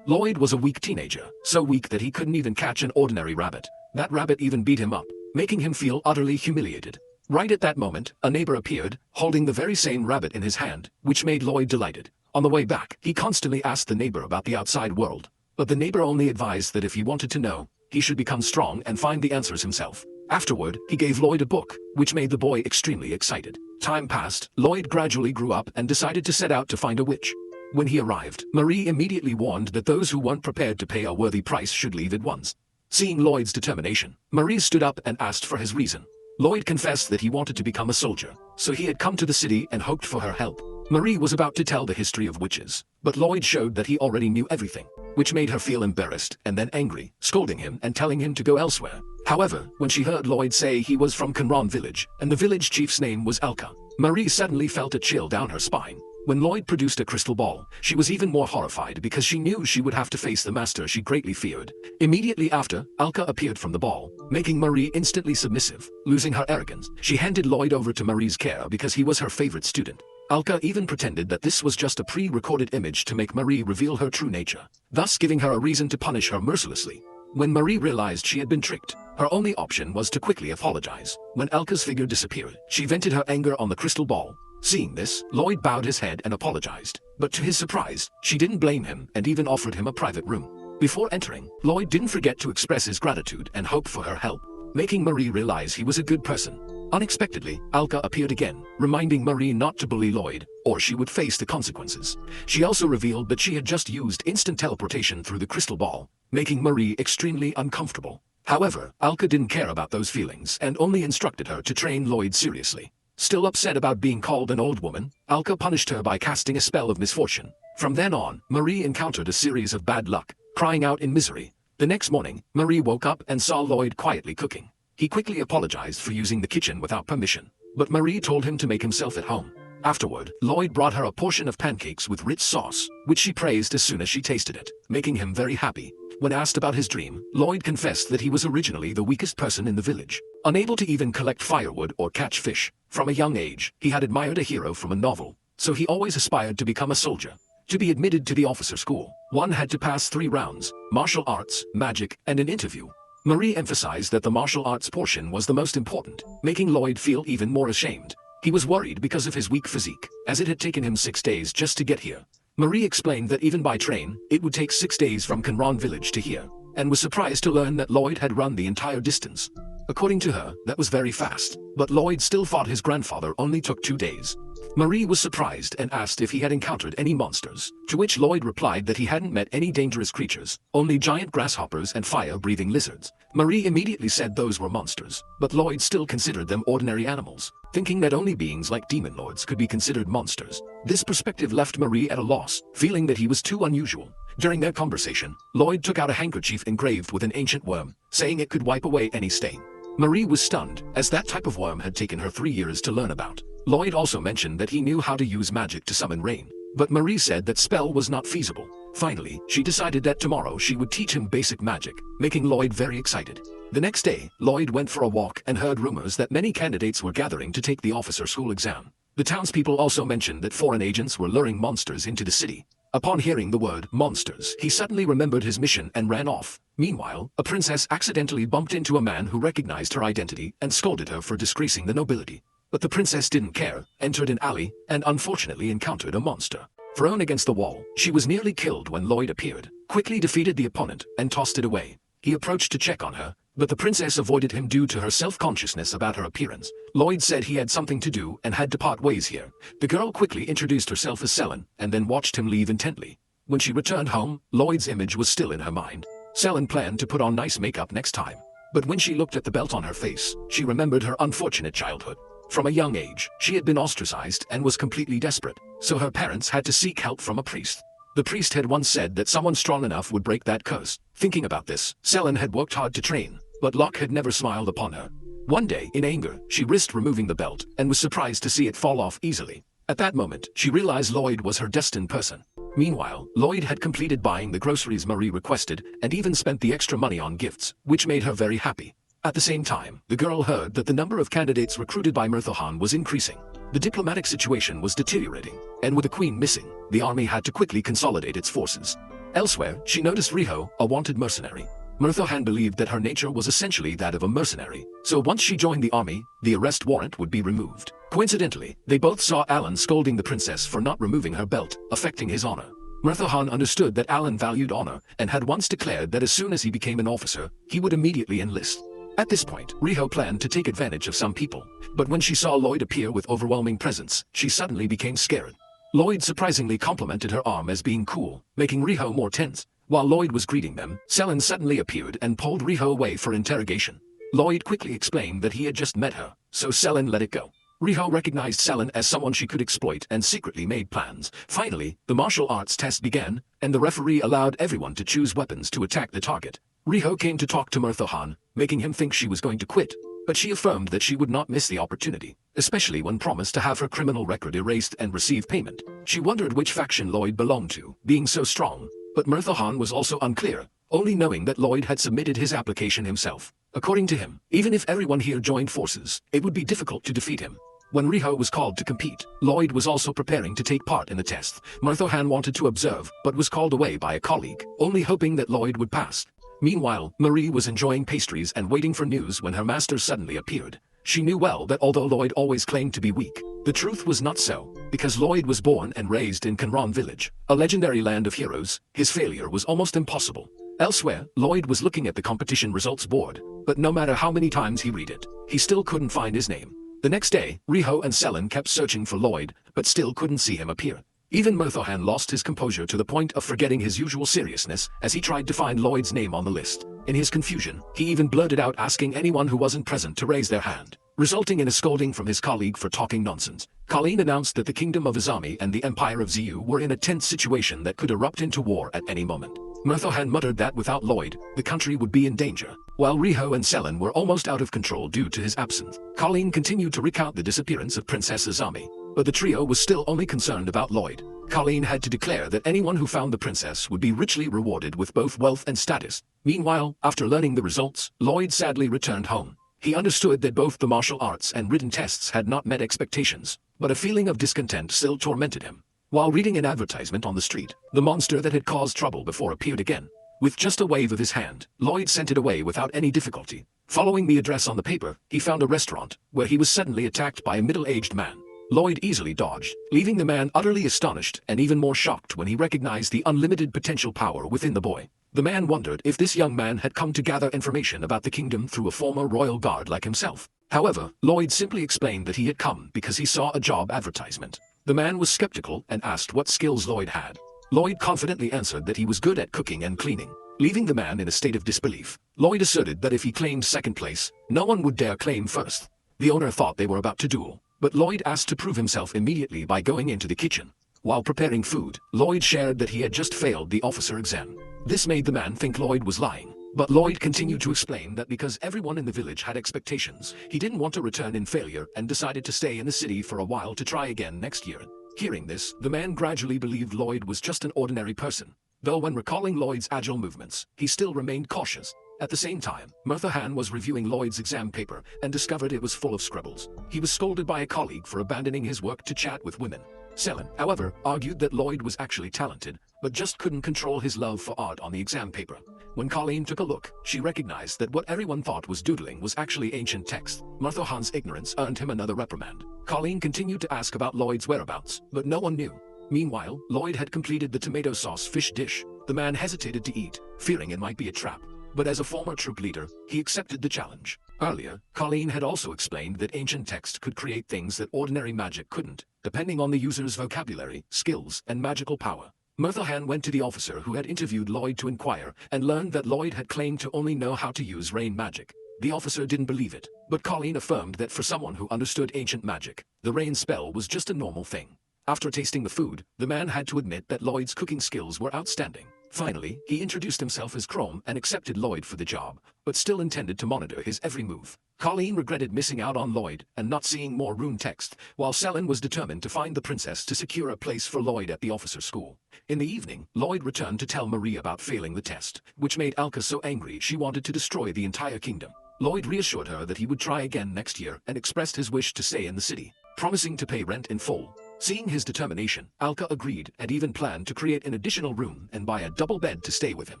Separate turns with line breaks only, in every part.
Lloyd was a weak teenager, so weak that he couldn't even catch an ordinary rabbit. That rabbit even beat him up, making him feel utterly humiliated. Right at that moment, a neighbor appeared, holding the very same rabbit in his hand, which made Lloyd delighted. On the way back, he constantly asked the neighbor about the outside world, but the neighbor only advised that if he wanted to know, he should become strong and find the answers himself. Afterward, he gave Lloyd a book, which made the boy extremely excited. Time passed, Lloyd gradually grew up and decided to set out to find a witch. When he arrived, Marie immediately warned that those who weren't prepared to pay a worthy price should leave at once. Seeing Lloyd's determination, Marie stood up and asked for his reason. Lloyd confessed that he wanted to become a soldier, so he had come to the city and hoped for her help. Marie was about to tell the history of witches, but Lloyd showed that he already knew everything, which made her feel embarrassed and then angry, scolding him and telling him to go elsewhere. However, when she heard Lloyd say he was from Kanran village and the village chief's name was Alka, Marie suddenly felt a chill down her spine. When Lloyd produced a crystal ball, she was even more horrified because she knew she would have to face the master she greatly feared. Immediately after, Alka appeared from the ball, making Marie instantly submissive. Losing her arrogance, she handed Lloyd over to Marie's care because he was her favorite student. Alka even pretended that this was just a pre-recorded image to make Marie reveal her true nature, thus giving her a reason to punish her mercilessly. When Marie realized she had been tricked, her only option was to quickly apologize. When Alka's figure disappeared, she vented her anger on the crystal ball. Seeing this, Lloyd bowed his head and apologized, but to his surprise, she didn't blame him and even offered him a private room. Before entering, Lloyd didn't forget to express his gratitude and hope for her help, making Marie realize he was a good person. Unexpectedly, Alka appeared again, reminding Marie not to bully Lloyd, or she would face the consequences. She also revealed that she had just used instant teleportation through the crystal ball, making Marie extremely uncomfortable. However, Alka didn't care about those feelings and only instructed her to train Lloyd seriously. Still upset about being called an old woman, Alka punished her by casting a spell of misfortune. From then on, Marie encountered a series of bad luck, crying out in misery. The next morning, Marie woke up and saw Lloyd quietly cooking. He quickly apologized for using the kitchen without permission, but Marie told him to make himself at home. Afterward, Lloyd brought her a portion of pancakes with rich sauce, which she praised as soon as she tasted it, making him very happy. When asked about his dream, Lloyd confessed that he was originally the weakest person in the village, unable to even collect firewood or catch fish. From a young age, he had admired a hero from a novel, so he always aspired to become a soldier. To be admitted to the officer school, one had to pass 3 rounds: martial arts, magic, and an interview. Marie emphasized that the martial arts portion was the most important, making Lloyd feel even more ashamed. He was worried because of his weak physique, as it had taken him 6 days just to get here. Marie explained that even by train, it would take 6 days from Kanran village to here, and was surprised to learn that Lloyd had run the entire distance. According to her, that was very fast, but Lloyd still thought his grandfather only took 2 days. Marie was surprised and asked if he had encountered any monsters, to which Lloyd replied that he hadn't met any dangerous creatures, only giant grasshoppers and fire-breathing lizards. Marie immediately said those were monsters, but Lloyd still considered them ordinary animals, thinking that only beings like demon lords could be considered monsters. This perspective left Marie at a loss, feeling that he was too unusual. During their conversation, Lloyd took out a handkerchief engraved with an ancient worm, saying it could wipe away any stain. Marie was stunned, as that type of worm had taken her 3 years to learn about. Lloyd also mentioned that he knew how to use magic to summon rain, but Marie said that spell was not feasible. Finally, she decided that tomorrow she would teach him basic magic, making Lloyd very excited. The next day, Lloyd went for a walk and heard rumors that many candidates were gathering to take the officer school exam. The townspeople also mentioned that foreign agents were luring monsters into the city. Upon hearing the word monsters, he suddenly remembered his mission and ran off. Meanwhile, a princess accidentally bumped into a man who recognized her identity and scolded her for disgracing the nobility. But the princess didn't care, entered an alley, and unfortunately encountered a monster. Thrown against the wall, she was nearly killed when Lloyd appeared, quickly defeated the opponent, and tossed it away. He approached to check on her, but the princess avoided him due to her self-consciousness about her appearance. Lloyd said he had something to do and had to part ways here. The girl quickly introduced herself as Selen, and then watched him leave intently. When she returned home, Lloyd's image was still in her mind. Selen planned to put on nice makeup next time, but when she looked at the belt on her face, she remembered her unfortunate childhood. From a young age, she had been ostracized and was completely desperate, so her parents had to seek help from a priest. The priest had once said that someone strong enough would break that curse. Thinking about this, Selen had worked hard to train, but luck had never smiled upon her. One day, in anger, she risked removing the belt and was surprised to see it fall off easily. At that moment, she realized Lloyd was her destined person. Meanwhile, Lloyd had completed buying the groceries Marie requested and even spent the extra money on gifts, which made her very happy. At the same time, the girl heard that the number of candidates recruited by Murthahan was increasing. The diplomatic situation was deteriorating, and with the queen missing, the army had to quickly consolidate its forces. Elsewhere, she noticed Riho, a wanted mercenary. Murtho-han believed that her nature was essentially that of a mercenary, so once she joined the army, the arrest warrant would be removed. Coincidentally, they both saw Alan scolding the princess for not removing her belt, affecting his honor. Murtho-han understood that Alan valued honor and had once declared that as soon as he became an officer, he would immediately enlist. At this point, Riho planned to take advantage of some people, but when she saw Lloyd appear with overwhelming presence, she suddenly became scared. Lloyd surprisingly complimented her arm as being cool, making Riho more tense. While Lloyd was greeting them, Selen suddenly appeared and pulled Riho away for interrogation. Lloyd quickly explained that he had just met her, so Selen let it go. Riho recognized Selen as someone she could exploit and secretly made plans. Finally, the martial arts test began, and the referee allowed everyone to choose weapons to attack the target. Riho came to talk to Murtho-han, making him think she was going to quit, but she affirmed that she would not miss the opportunity, especially when promised to have her criminal record erased and receive payment. She wondered which faction Lloyd belonged to, being so strong. But Murtho-han was also unclear, only knowing that Lloyd had submitted his application himself. According to him, even if everyone here joined forces, it would be difficult to defeat him. When Riho was called to compete, Lloyd was also preparing to take part in the test. Murtho-han wanted to observe, but was called away by a colleague, only hoping that Lloyd would pass. Meanwhile, Marie was enjoying pastries and waiting for news when her master suddenly appeared. She knew well that although Lloyd always claimed to be weak, the truth was not so, because Lloyd was born and raised in Kanran village, a legendary land of heroes. His failure was almost impossible. Elsewhere, Lloyd was looking at the competition results board, but no matter how many times he read it, he still couldn't find his name. The next day, Riho and Selen kept searching for Lloyd, but still couldn't see him appear. Even Murtho-han lost his composure to the point of forgetting his usual seriousness as he tried to find Lloyd's name on the list. In his confusion, he even blurted out asking anyone who wasn't present to raise their hand, resulting in a scolding from his colleague for talking nonsense. Colleen announced that the Kingdom of Izami and the Empire of Ziyu were in a tense situation that could erupt into war at any moment. Murtho-han muttered that without Lloyd, the country would be in danger. While Riho and Selen were almost out of control due to his absence, Colleen continued to recount the disappearance of Princess Izami, but the trio was still only concerned about Lloyd. Colleen had to declare that anyone who found the princess would be richly rewarded with both wealth and status. Meanwhile, after learning the results, Lloyd sadly returned home. He understood that both the martial arts and written tests had not met expectations, but a feeling of discontent still tormented him. While reading an advertisement on the street, the monster that had caused trouble before appeared again. With just a wave of his hand, Lloyd sent it away without any difficulty. Following the address on the paper, he found a restaurant, where he was suddenly attacked by a middle-aged man. Lloyd easily dodged, leaving the man utterly astonished and even more shocked when he recognized the unlimited potential power within the boy. The man wondered if this young man had come to gather information about the kingdom through a former royal guard like himself. However, Lloyd simply explained that he had come because he saw a job advertisement. The man was skeptical and asked what skills Lloyd had. Lloyd confidently answered that he was good at cooking and cleaning. Leaving the man in a state of disbelief, Lloyd asserted that if he claimed second place, no one would dare claim first. The owner thought they were about to duel, but Lloyd asked to prove himself immediately by going into the kitchen. While preparing food, Lloyd shared that he had just failed the officer exam. This made the man think Lloyd was lying, but Lloyd continued to explain that because everyone in the village had expectations, he didn't want to return in failure and decided to stay in the city for a while to try again next year. Hearing this, the man gradually believed Lloyd was just an ordinary person, though when recalling Lloyd's agile movements, he still remained cautious. At the same time, Murtho-han was reviewing Lloyd's exam paper and discovered it was full of scribbles. He was scolded by a colleague for abandoning his work to chat with women. Selen, however, argued that Lloyd was actually talented, but just couldn't control his love for art on the exam paper. When Colleen took a look, she recognized that what everyone thought was doodling was actually ancient text. Murtho-han's ignorance earned him another reprimand. Colleen continued to ask about Lloyd's whereabouts, but no one knew. Meanwhile, Lloyd had completed the tomato sauce fish dish. The man hesitated to eat, fearing it might be a trap. But as a former troop leader, he accepted the challenge. Earlier, Colleen had also explained that ancient text could create things that ordinary magic couldn't, depending on the user's vocabulary, skills, and magical power. Murtho-han went to the officer who had interviewed Lloyd to inquire, and learned that Lloyd had claimed to only know how to use rain magic. The officer didn't believe it, but Colleen affirmed that for someone who understood ancient magic, the rain spell was just a normal thing. After tasting the food, the man had to admit that Lloyd's cooking skills were outstanding. Finally, he introduced himself as Chrome and accepted Lloyd for the job, but still intended to monitor his every move. Colleen regretted missing out on Lloyd and not seeing more rune text, while Selen was determined to find the princess to secure a place for Lloyd at the officer's school. In the evening, Lloyd returned to tell Marie about failing the test, which made Alka so angry she wanted to destroy the entire kingdom. Lloyd reassured her that he would try again next year and expressed his wish to stay in the city, promising to pay rent in full. Seeing his determination, Alka agreed and even planned to create an additional room and buy a double bed to stay with him.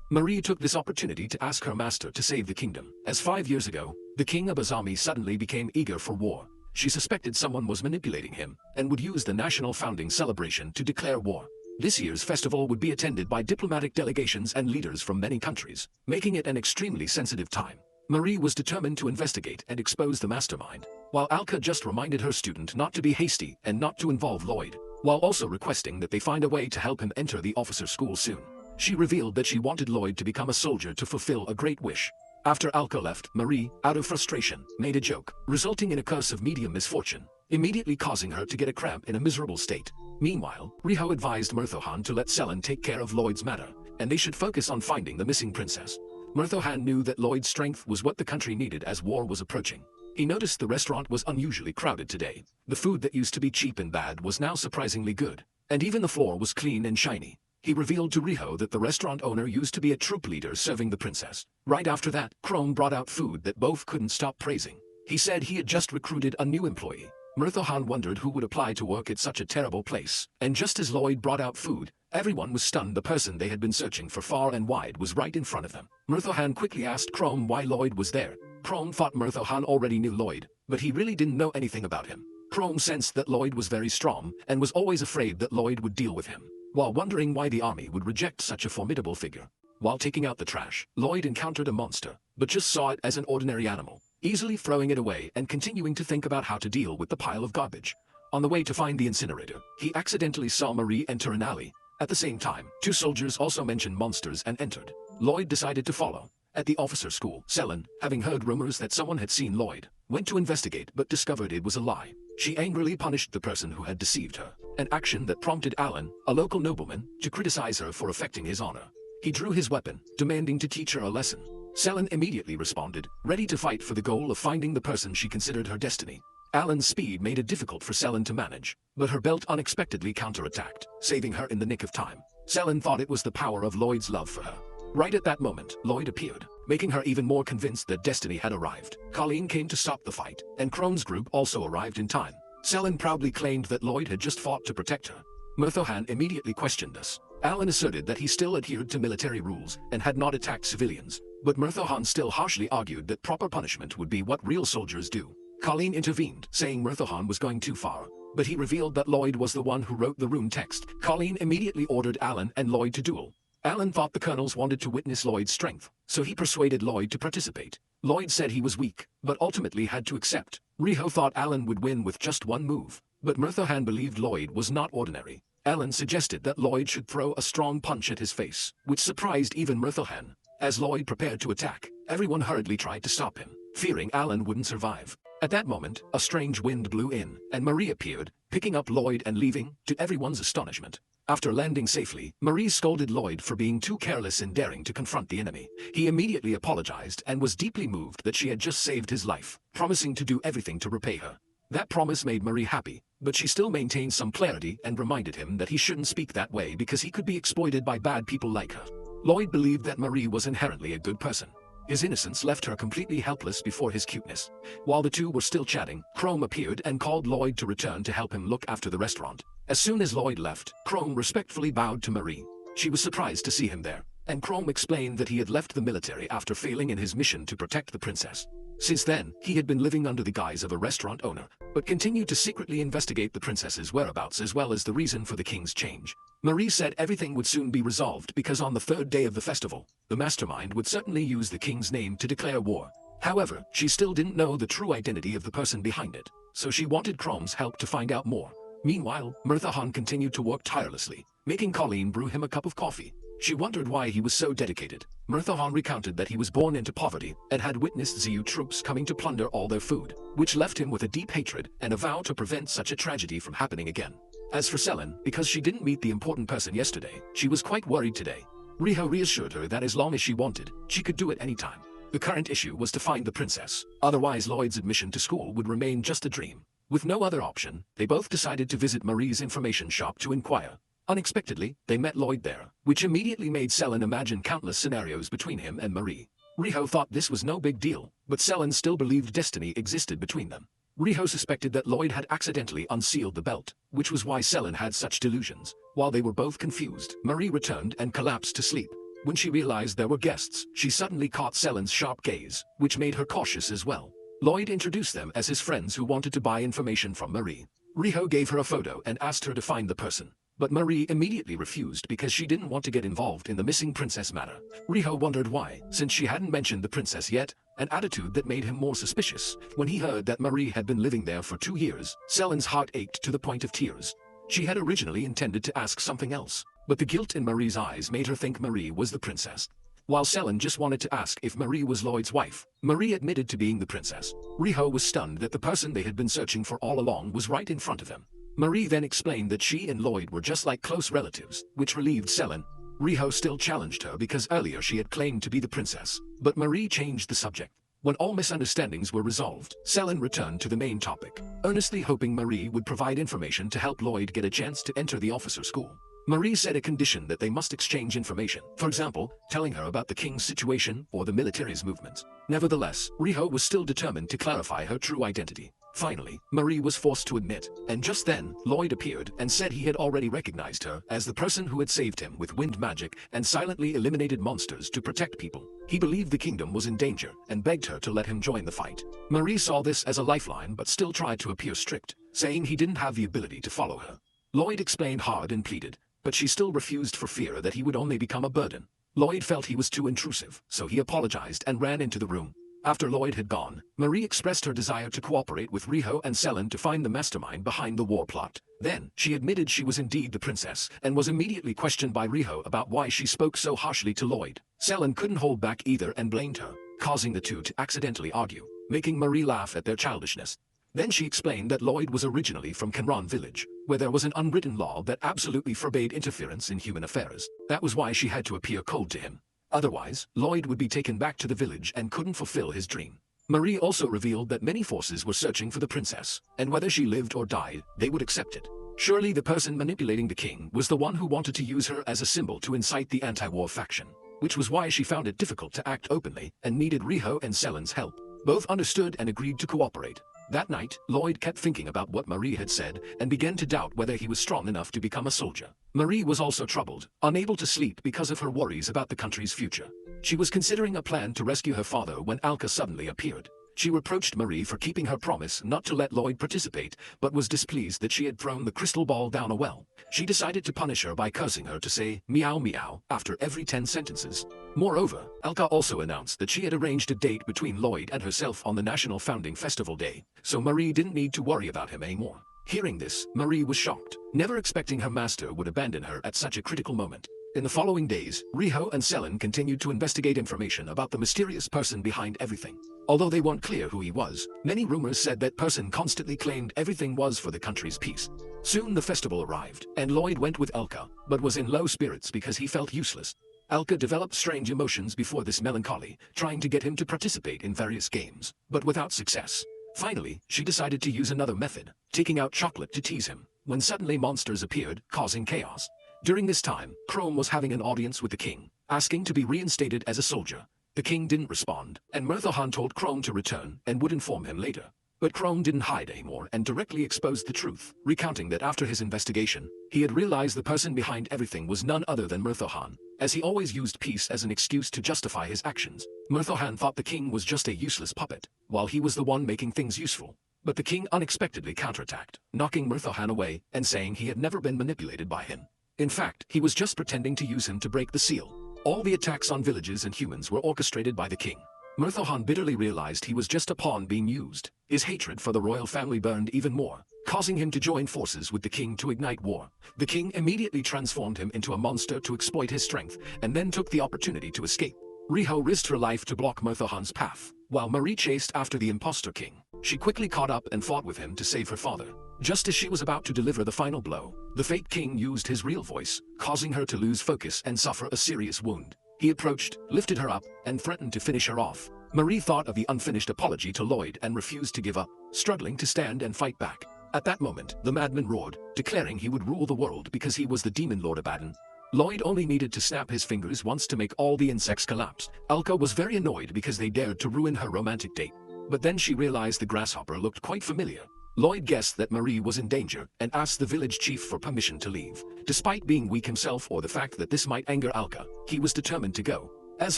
Marie took this opportunity to ask her master to save the kingdom, as 5 years ago, the king of Azami suddenly became eager for war. She suspected someone was manipulating him and would use the national founding celebration to declare war. This year's festival would be attended by diplomatic delegations and leaders from many countries, making it an extremely sensitive time. Marie was determined to investigate and expose the mastermind, while Alka just reminded her student not to be hasty and not to involve Lloyd, while also requesting that they find a way to help him enter the officer school soon. She revealed that she wanted Lloyd to become a soldier to fulfill a great wish. After Alka left, Marie, out of frustration, made a joke, resulting in a curse of medium misfortune, immediately causing her to get a cramp in a miserable state. Meanwhile, Riho advised Murthohan to let Selen take care of Lloyd's matter, and they should focus on finding the missing princess. Murthohan knew that Lloyd's strength was what the country needed as war was approaching. He noticed the restaurant was unusually crowded today. The food that used to be cheap and bad was now surprisingly good, and even the floor was clean and shiny. He revealed to Riho that the restaurant owner used to be a troop leader serving the princess. Right after that, Chrome brought out food that both couldn't stop praising. He said he had just recruited a new employee. Murthohan wondered who would apply to work at such a terrible place, and just as Lloyd brought out food, everyone was stunned. The person they had been searching for far and wide was right in front of them. Murthohan quickly asked Chrome why Lloyd was there. Chrome thought Murthohan already knew Lloyd, but he really didn't know anything about him. Chrome sensed that Lloyd was very strong and was always afraid that Lloyd would deal with him, while wondering why the army would reject such a formidable figure. While taking out the trash, Lloyd encountered a monster, but just saw it as an ordinary animal, easily throwing it away and continuing to think about how to deal with the pile of garbage. On the way to find the incinerator, he accidentally saw Marie enter an alley. At the same time, 2 soldiers also mentioned monsters and entered. Lloyd decided to follow. At the officer school, Selen, having heard rumors that someone had seen Lloyd, went to investigate but discovered it was a lie. She angrily punished the person who had deceived her, an action that prompted Alan, a local nobleman, to criticize her for affecting his honor. He drew his weapon, demanding to teach her a lesson. Selen immediately responded, ready to fight for the goal of finding the person she considered her destiny. Alan's speed made it difficult for Selen to manage, but her belt unexpectedly counterattacked, saving her in the nick of time. Selen thought it was the power of Lloyd's love for her. Right at that moment, Lloyd appeared, making her even more convinced that destiny had arrived. Colleen came to stop the fight, and Chrome's group also arrived in time. Selen proudly claimed that Lloyd had just fought to protect her. Murthohan immediately questioned this. Alan asserted that he still adhered to military rules and had not attacked civilians, but Murthohan still harshly argued that proper punishment would be what real soldiers do. Colleen intervened, saying Murthohan was going too far, but he revealed that Lloyd was the one who wrote the rune text. Colleen immediately ordered Alan and Lloyd to duel. Alan thought the colonels wanted to witness Lloyd's strength, so he persuaded Lloyd to participate. Lloyd said he was weak, but ultimately had to accept. Riho thought Alan would win with just one move, but Murthohan believed Lloyd was not ordinary. Alan suggested that Lloyd should throw a strong punch at his face, which surprised even Murthohan. As Lloyd prepared to attack, everyone hurriedly tried to stop him, fearing Alan wouldn't survive. At that moment, a strange wind blew in, and Marie appeared, picking up Lloyd and leaving, to everyone's astonishment. After landing safely, Marie scolded Lloyd for being too careless in daring to confront the enemy. He immediately apologized and was deeply moved that she had just saved his life, promising to do everything to repay her. That promise made Marie happy, but she still maintained some clarity and reminded him that he shouldn't speak that way because he could be exploited by bad people like her. Lloyd believed that Marie was inherently a good person. His innocence left her completely helpless before his cuteness. While the two were still chatting, Chrome appeared and called Lloyd to return to help him look after the restaurant. As soon as Lloyd left, Chrome respectfully bowed to Marie. She was surprised to see him there, and Chrome explained that he had left the military after failing in his mission to protect the princess. Since then, he had been living under the guise of a restaurant owner, but continued to secretly investigate the princess's whereabouts as well as the reason for the king's change. Marie said everything would soon be resolved because on the 3rd day of the festival, the mastermind would certainly use the king's name to declare war. However, she still didn't know the true identity of the person behind it, so she wanted Chrome's help to find out more. Meanwhile, Murthohan continued to work tirelessly, making Colleen brew him a cup of coffee. She wondered why he was so dedicated. Murthohan recounted that he was born into poverty and had witnessed Ziyu troops coming to plunder all their food, which left him with a deep hatred and a vow to prevent such a tragedy from happening again. As for Selen, because she didn't meet the important person yesterday, she was quite worried today. Riho reassured her that as long as she wanted, she could do it anytime. The current issue was to find the princess, otherwise Lloyd's admission to school would remain just a dream. With no other option, they both decided to visit Marie's information shop to inquire. Unexpectedly, they met Lloyd there, which immediately made Selen imagine countless scenarios between him and Marie. Riho thought this was no big deal, but Selen still believed destiny existed between them. Riho suspected that Lloyd had accidentally unsealed the belt, which was why Selen had such delusions. While they were both confused, Marie returned and collapsed to sleep. When she realized there were guests, she suddenly caught Selen's sharp gaze, which made her cautious as well. Lloyd introduced them as his friends who wanted to buy information from Marie. Riho gave her a photo and asked her to find the person. But Marie immediately refused because she didn't want to get involved in the missing princess matter. Riho wondered why, since she hadn't mentioned the princess yet, an attitude that made him more suspicious. When he heard that Marie had been living there for 2 years, Selen's heart ached to the point of tears. She had originally intended to ask something else, but the guilt in Marie's eyes made her think Marie was the princess. While Selen just wanted to ask if Marie was Lloyd's wife, Marie admitted to being the princess. Riho was stunned that the person they had been searching for all along was right in front of him. Marie then explained that she and Lloyd were just like close relatives, which relieved Selen. Riho still challenged her because earlier she had claimed to be the princess, but Marie changed the subject. When all misunderstandings were resolved, Selen returned to the main topic, earnestly hoping Marie would provide information to help Lloyd get a chance to enter the officer school. Marie set a condition that they must exchange information, for example, telling her about the king's situation or the military's movements. Nevertheless, Riho was still determined to clarify her true identity. Finally, Marie was forced to admit, and just then, Lloyd appeared and said he had already recognized her as the person who had saved him with wind magic and silently eliminated monsters to protect people. He believed the kingdom was in danger and begged her to let him join the fight. Marie saw this as a lifeline but still tried to appear strict, saying he didn't have the ability to follow her. Lloyd explained hard and pleaded, but she still refused for fear that he would only become a burden. Lloyd felt he was too intrusive, so he apologized and ran into the room. After Lloyd had gone, Marie expressed her desire to cooperate with Riho and Selen to find the mastermind behind the war plot. Then, she admitted she was indeed the princess, and was immediately questioned by Riho about why she spoke so harshly to Lloyd. Selen couldn't hold back either and blamed her, causing the two to accidentally argue, making Marie laugh at their childishness. Then she explained that Lloyd was originally from Kenran village, where there was an unwritten law that absolutely forbade interference in human affairs. That was why she had to appear cold to him. Otherwise, Lloyd would be taken back to the village and couldn't fulfill his dream. Marie also revealed that many forces were searching for the princess, and whether she lived or died, they would accept it. Surely the person manipulating the king was the one who wanted to use her as a symbol to incite the anti-war faction, which was why she found it difficult to act openly and needed Riho and Selen's help. Both understood and agreed to cooperate. That night, Lloyd kept thinking about what Marie had said and began to doubt whether he was strong enough to become a soldier. Marie was also troubled, unable to sleep because of her worries about the country's future. She was considering a plan to rescue her father when Alka suddenly appeared. She reproached Marie for keeping her promise not to let Lloyd participate, but was displeased that she had thrown the crystal ball down a well. She decided to punish her by cursing her to say meow meow after every 10 sentences. Moreover, Alka also announced that she had arranged a date between Lloyd and herself on the National Founding Festival Day, so Marie didn't need to worry about him anymore. Hearing this, Marie was shocked, never expecting her master would abandon her at such a critical moment. In the following days, Riho and Selen continued to investigate information about the mysterious person behind everything. Although they weren't clear who he was, many rumors said that person constantly claimed everything was for the country's peace. Soon the festival arrived, and Lloyd went with Alka, but was in low spirits because he felt useless. Alka developed strange emotions before this melancholy, trying to get him to participate in various games, but without success. Finally, she decided to use another method, taking out chocolate to tease him, when suddenly monsters appeared, causing chaos. During this time, Chrome was having an audience with the king, asking to be reinstated as a soldier. The king didn't respond, and Murthahan told Chrome to return and would inform him later. But Chrome didn't hide anymore and directly exposed the truth, recounting that after his investigation, he had realized the person behind everything was none other than Murthahan, as he always used peace as an excuse to justify his actions. Murthahan thought the king was just a useless puppet, while he was the one making things useful. But the king unexpectedly counterattacked, knocking Murthahan away and saying he had never been manipulated by him. In fact, he was just pretending to use him to break the seal. All the attacks on villages and humans were orchestrated by the king. Murthahan bitterly realized he was just a pawn being used. His hatred for the royal family burned even more, causing him to join forces with the king to ignite war. The king immediately transformed him into a monster to exploit his strength, and then took the opportunity to escape. Riho risked her life to block Murthahan's path, while Marie chased after the impostor king. She quickly caught up and fought with him to save her father. Just as she was about to deliver the final blow, the fake king used his real voice, causing her to lose focus and suffer a serious wound. He approached, lifted her up, and threatened to finish her off. Marie thought of the unfinished apology to Lloyd and refused to give up, struggling to stand and fight back. At that moment, the madman roared, declaring he would rule the world because he was the demon Lord Abaddon. Lloyd only needed to snap his fingers once to make all the insects collapse. Alka was very annoyed because they dared to ruin her romantic date. But then she realized the grasshopper looked quite familiar. Lloyd guessed that Marie was in danger and asked the village chief for permission to leave. Despite being weak himself or the fact that this might anger Alka, he was determined to go. As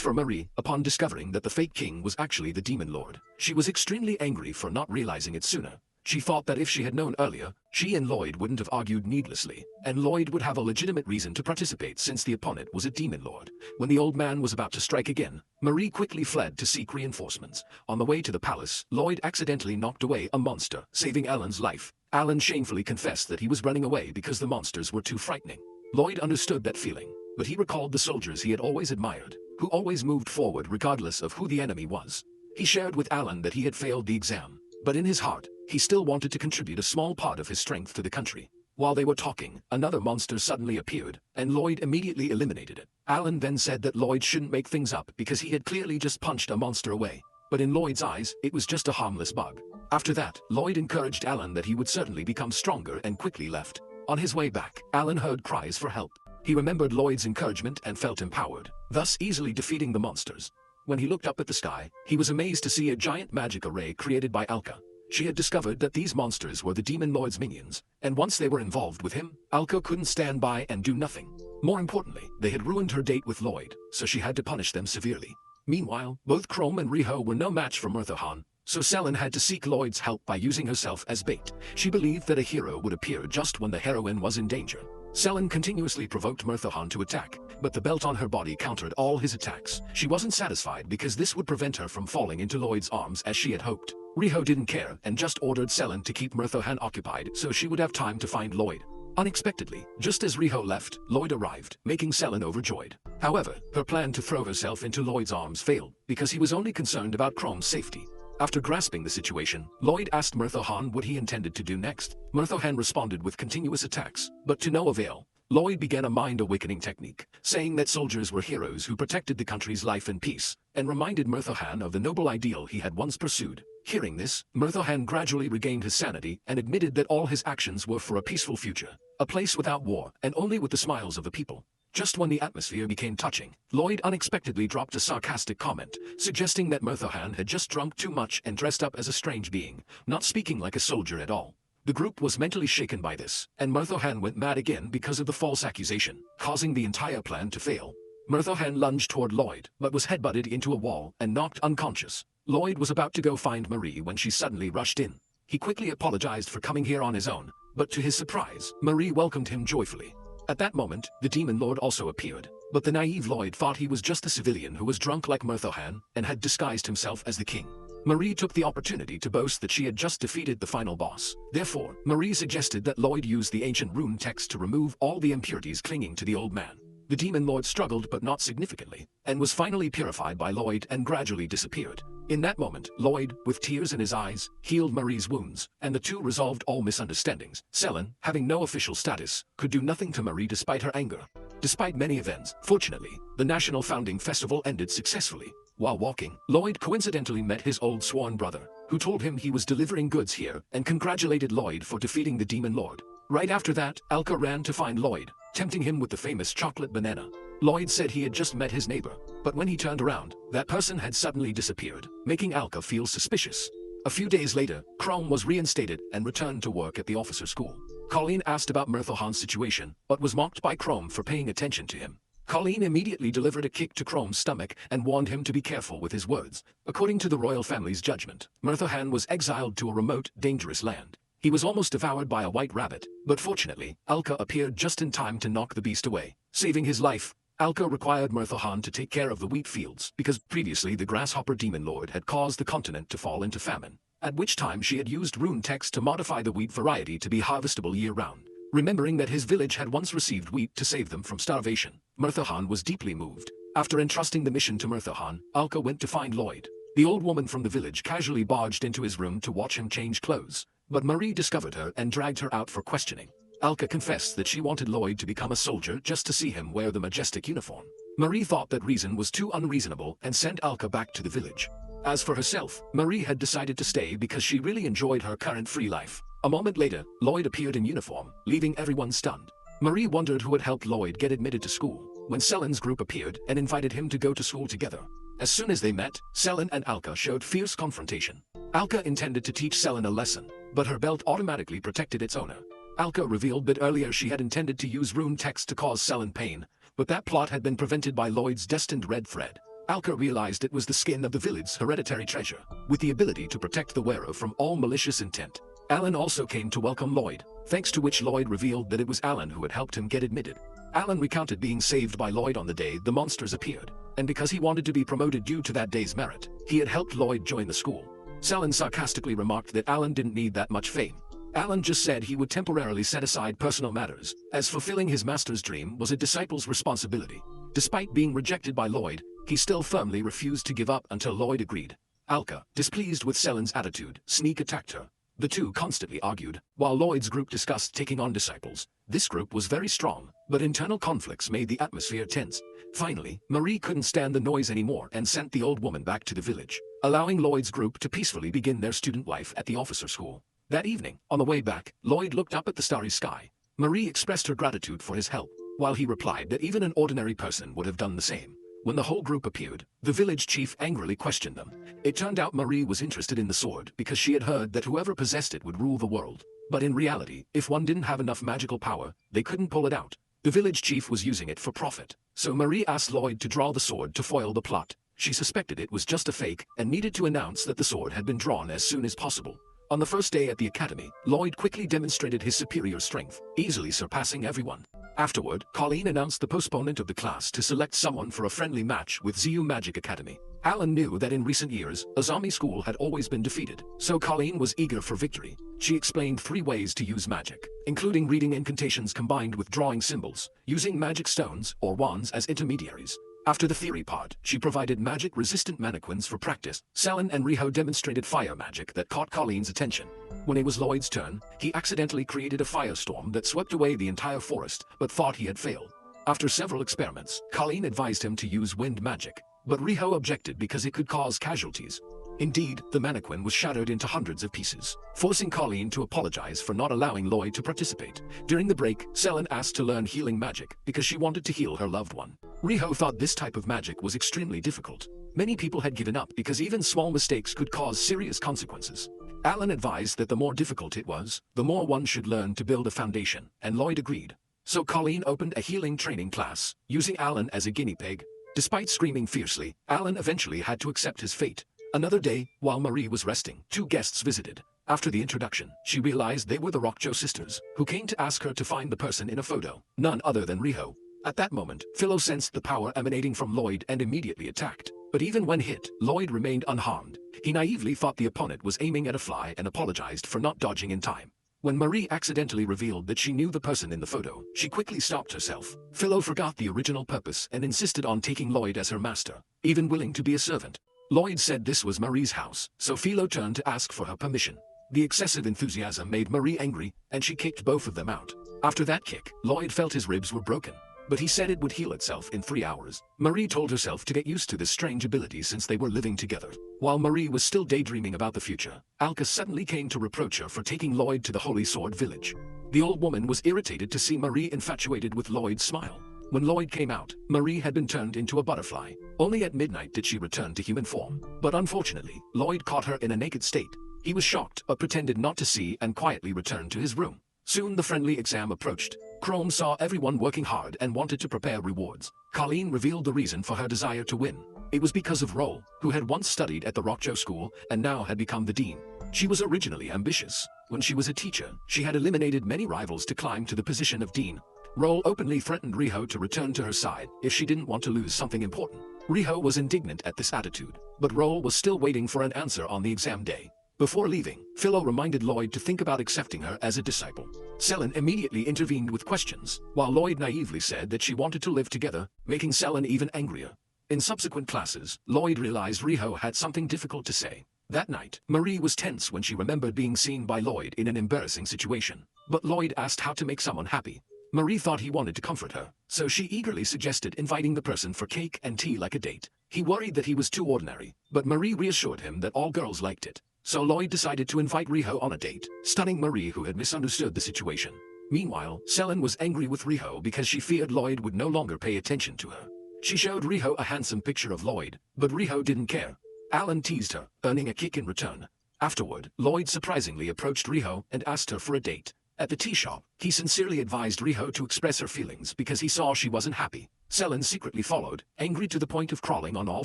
for Marie, upon discovering that the fake king was actually the demon lord, she was extremely angry for not realizing it sooner. She thought that if she had known earlier, she and Lloyd wouldn't have argued needlessly, and Lloyd would have a legitimate reason to participate since the opponent was a demon lord. When the old man was about to strike again, Marie quickly fled to seek reinforcements. On the way to the palace, Lloyd accidentally knocked away a monster, saving Alan's life. Alan shamefully confessed that he was running away because the monsters were too frightening. Lloyd understood that feeling, but he recalled the soldiers he had always admired, who always moved forward regardless of who the enemy was. He shared with Alan that he had failed the exam, but in his heart, he still wanted to contribute a small part of his strength to the country. While they were talking, another monster suddenly appeared, and Lloyd immediately eliminated it. Alan then said that Lloyd shouldn't make things up because he had clearly just punched a monster away. But in Lloyd's eyes, it was just a harmless bug. After that, Lloyd encouraged Alan that he would certainly become stronger and quickly left. On his way back, Alan heard cries for help. He remembered Lloyd's encouragement and felt empowered, thus easily defeating the monsters. When he looked up at the sky, he was amazed to see a giant magic array created by Alka. She had discovered that these monsters were the Demon Lord's minions, and once they were involved with him, Alka couldn't stand by and do nothing. More importantly, they had ruined her date with Lloyd, so she had to punish them severely. Meanwhile, both Chrome and Riho were no match for Murthahan, so Selen had to seek Lloyd's help by using herself as bait. She believed that a hero would appear just when the heroine was in danger. Selen continuously provoked Murthahan to attack, but the belt on her body countered all his attacks. She wasn't satisfied because this would prevent her from falling into Lloyd's arms as she had hoped. Riho didn't care and just ordered Selen to keep Murthahan occupied so she would have time to find Lloyd. Unexpectedly, just as Riho left, Lloyd arrived, making Selen overjoyed. However, her plan to throw herself into Lloyd's arms failed because he was only concerned about Chrome's safety. After grasping the situation, Lloyd asked Murthahan what he intended to do next. Murthahan responded with continuous attacks, but to no avail. Lloyd began a mind-awakening technique, saying that soldiers were heroes who protected the country's life and peace, and reminded Murthahan of the noble ideal he had once pursued. Hearing this, Murthahan gradually regained his sanity and admitted that all his actions were for a peaceful future, a place without war, and only with the smiles of the people. Just when the atmosphere became touching, Lloyd unexpectedly dropped a sarcastic comment, suggesting that Murthahan had just drunk too much and dressed up as a strange being, not speaking like a soldier at all. The group was mentally shaken by this, and Murthahan went mad again because of the false accusation, causing the entire plan to fail. Murthahan lunged toward Lloyd, but was headbutted into a wall and knocked unconscious. Lloyd was about to go find Marie when she suddenly rushed in. He quickly apologized for coming here on his own, but to his surprise, Marie welcomed him joyfully. At that moment, the Demon Lord also appeared, but the naive Lloyd thought he was just a civilian who was drunk like Murthahan and had disguised himself as the king. Marie took the opportunity to boast that she had just defeated the final boss. Therefore, Marie suggested that Lloyd use the ancient rune text to remove all the impurities clinging to the old man. The Demon Lord struggled but not significantly, and was finally purified by Lloyd and gradually disappeared. In that moment, Lloyd, with tears in his eyes, healed Marie's wounds, and the two resolved all misunderstandings. Selen, having no official status, could do nothing to Marie despite her anger. Despite many events, fortunately, the National Founding Festival ended successfully. While walking, Lloyd coincidentally met his old sworn brother, who told him he was delivering goods here and congratulated Lloyd for defeating the Demon Lord. Right after that, Alka ran to find Lloyd, tempting him with the famous chocolate banana. Lloyd said he had just met his neighbor, but when he turned around, that person had suddenly disappeared, making Alka feel suspicious. A few days later, Chrome was reinstated and returned to work at the officer school. Colleen asked about Murthahan's situation, but was mocked by Chrome for paying attention to him. Colleen immediately delivered a kick to Chrome's stomach and warned him to be careful with his words. According to the royal family's judgment, Murthahan was exiled to a remote, dangerous land. He was almost devoured by a white rabbit, but fortunately, Alka appeared just in time to knock the beast away, saving his life. Alka required Murthahan to take care of the wheat fields because previously the grasshopper demon lord had caused the continent to fall into famine, at which time she had used rune text to modify the wheat variety to be harvestable year-round. Remembering that his village had once received wheat to save them from starvation, Murthahan was deeply moved. After entrusting the mission to Murthahan, Alka went to find Lloyd. The old woman from the village casually barged into his room to watch him change clothes, but Marie discovered her and dragged her out for questioning. Alka confessed that she wanted Lloyd to become a soldier just to see him wear the majestic uniform. Marie thought that reason was too unreasonable and sent Alka back to the village. As for herself, Marie had decided to stay because she really enjoyed her current free life. A moment later, Lloyd appeared in uniform, leaving everyone stunned. Marie wondered who had helped Lloyd get admitted to school, when Selen's group appeared and invited him to go to school together. As soon as they met, Selen and Alka showed fierce confrontation. Alka intended to teach Selin a lesson, but her belt automatically protected its owner. Alka revealed that earlier she had intended to use rune text to cause Selin pain, but that plot had been prevented by Lloyd's destined red thread. Alka realized it was the skin of the village's hereditary treasure, with the ability to protect the wearer from all malicious intent. Alan also came to welcome Lloyd, thanks to which Lloyd revealed that it was Alan who had helped him get admitted. Alan recounted being saved by Lloyd on the day the monsters appeared, and because he wanted to be promoted due to that day's merit, he had helped Lloyd join the school. Selin sarcastically remarked that Alan didn't need that much fame. Alan just said he would temporarily set aside personal matters, as fulfilling his master's dream was a disciple's responsibility. Despite being rejected by Lloyd, he still firmly refused to give up until Lloyd agreed. Alka, displeased with Selin's attitude, sneak attacked her. The two constantly argued, while Lloyd's group discussed taking on disciples. This group was very strong, but internal conflicts made the atmosphere tense. Finally, Marie couldn't stand the noise anymore and sent the old woman back to the village, allowing Lloyd's group to peacefully begin their student life at the officer school. That evening, on the way back, Lloyd looked up at the starry sky. Marie expressed her gratitude for his help, while he replied that even an ordinary person would have done the same. When the whole group appeared, the village chief angrily questioned them. It turned out Marie was interested in the sword because she had heard that whoever possessed it would rule the world. But in reality, if one didn't have enough magical power, they couldn't pull it out. The village chief was using it for profit. So Marie asked Lloyd to draw the sword to foil the plot. She suspected it was just a fake and needed to announce that the sword had been drawn as soon as possible. On the first day at the academy, Lloyd quickly demonstrated his superior strength, easily surpassing everyone. Afterward, Colleen announced the postponement of the class to select someone for a friendly match with ZU Magic Academy. Alan knew that in recent years, Azami School had always been defeated, so Colleen was eager for victory. She explained 3 ways to use magic, including reading incantations combined with drawing symbols, using magic stones or wands as intermediaries. After the theory part, she provided magic-resistant mannequins for practice. Selin and Riho demonstrated fire magic that caught Colleen's attention. When it was Lloyd's turn, he accidentally created a firestorm that swept away the entire forest, but thought he had failed. After several experiments, Colleen advised him to use wind magic, but Riho objected because it could cause casualties. Indeed, the mannequin was shattered into hundreds of pieces, forcing Colleen to apologize for not allowing Lloyd to participate. During the break, Selin asked to learn healing magic because she wanted to heal her loved one. Riho thought this type of magic was extremely difficult. Many people had given up because even small mistakes could cause serious consequences. Alan advised that the more difficult it was, the more one should learn to build a foundation, and Lloyd agreed. So Colleen opened a healing training class, using Alan as a guinea pig. Despite screaming fiercely, Alan eventually had to accept his fate. Another day, while Marie was resting, 2 guests visited. After the introduction, she realized they were the Rockjo sisters, who came to ask her to find the person in a photo, none other than Riho. At that moment, Philo sensed the power emanating from Lloyd and immediately attacked. But even when hit, Lloyd remained unharmed. He naively thought the opponent was aiming at a fly and apologized for not dodging in time. When Marie accidentally revealed that she knew the person in the photo, she quickly stopped herself. Philo forgot the original purpose and insisted on taking Lloyd as her master, even willing to be a servant. Lloyd said this was Marie's house, so Philo turned to ask for her permission. The excessive enthusiasm made Marie angry, and she kicked both of them out. After that kick, Lloyd felt his ribs were broken, but he said it would heal itself in 3 hours. Marie told herself to get used to this strange ability since they were living together. While Marie was still daydreaming about the future, Alka suddenly came to reproach her for taking Lloyd to the Holy Sword Village. The old woman was irritated to see Marie infatuated with Lloyd's smile. When Lloyd came out, Marie had been turned into a butterfly. Only at midnight did she return to human form. But unfortunately, Lloyd caught her in a naked state. He was shocked but pretended not to see and quietly returned to his room. Soon the friendly exam approached. Chrome saw everyone working hard and wanted to prepare rewards. Colleen revealed the reason for her desire to win. It was because of Roll, who had once studied at the Rockjo school and now had become the dean. She was originally ambitious. When she was a teacher, she had eliminated many rivals to climb to the position of dean. Roll openly threatened Riho to return to her side if she didn't want to lose something important. Riho was indignant at this attitude, but Roll was still waiting for an answer on the exam day. Before leaving, Philo reminded Lloyd to think about accepting her as a disciple. Selin immediately intervened with questions, while Lloyd naively said that she wanted to live together, making Selin even angrier. In subsequent classes, Lloyd realized Riho had something difficult to say. That night, Marie was tense when she remembered being seen by Lloyd in an embarrassing situation. But Lloyd asked how to make someone happy. Marie thought he wanted to comfort her, so she eagerly suggested inviting the person for cake and tea like a date. He worried that he was too ordinary, but Marie reassured him that all girls liked it. So Lloyd decided to invite Riho on a date, stunning Marie, who had misunderstood the situation. Meanwhile, Selin was angry with Riho because she feared Lloyd would no longer pay attention to her. She showed Riho a handsome picture of Lloyd, but Riho didn't care. Alan teased her, earning a kick in return. Afterward, Lloyd surprisingly approached Riho and asked her for a date. At the tea shop, he sincerely advised Riho to express her feelings because he saw she wasn't happy. Selen secretly followed, angry to the point of crawling on all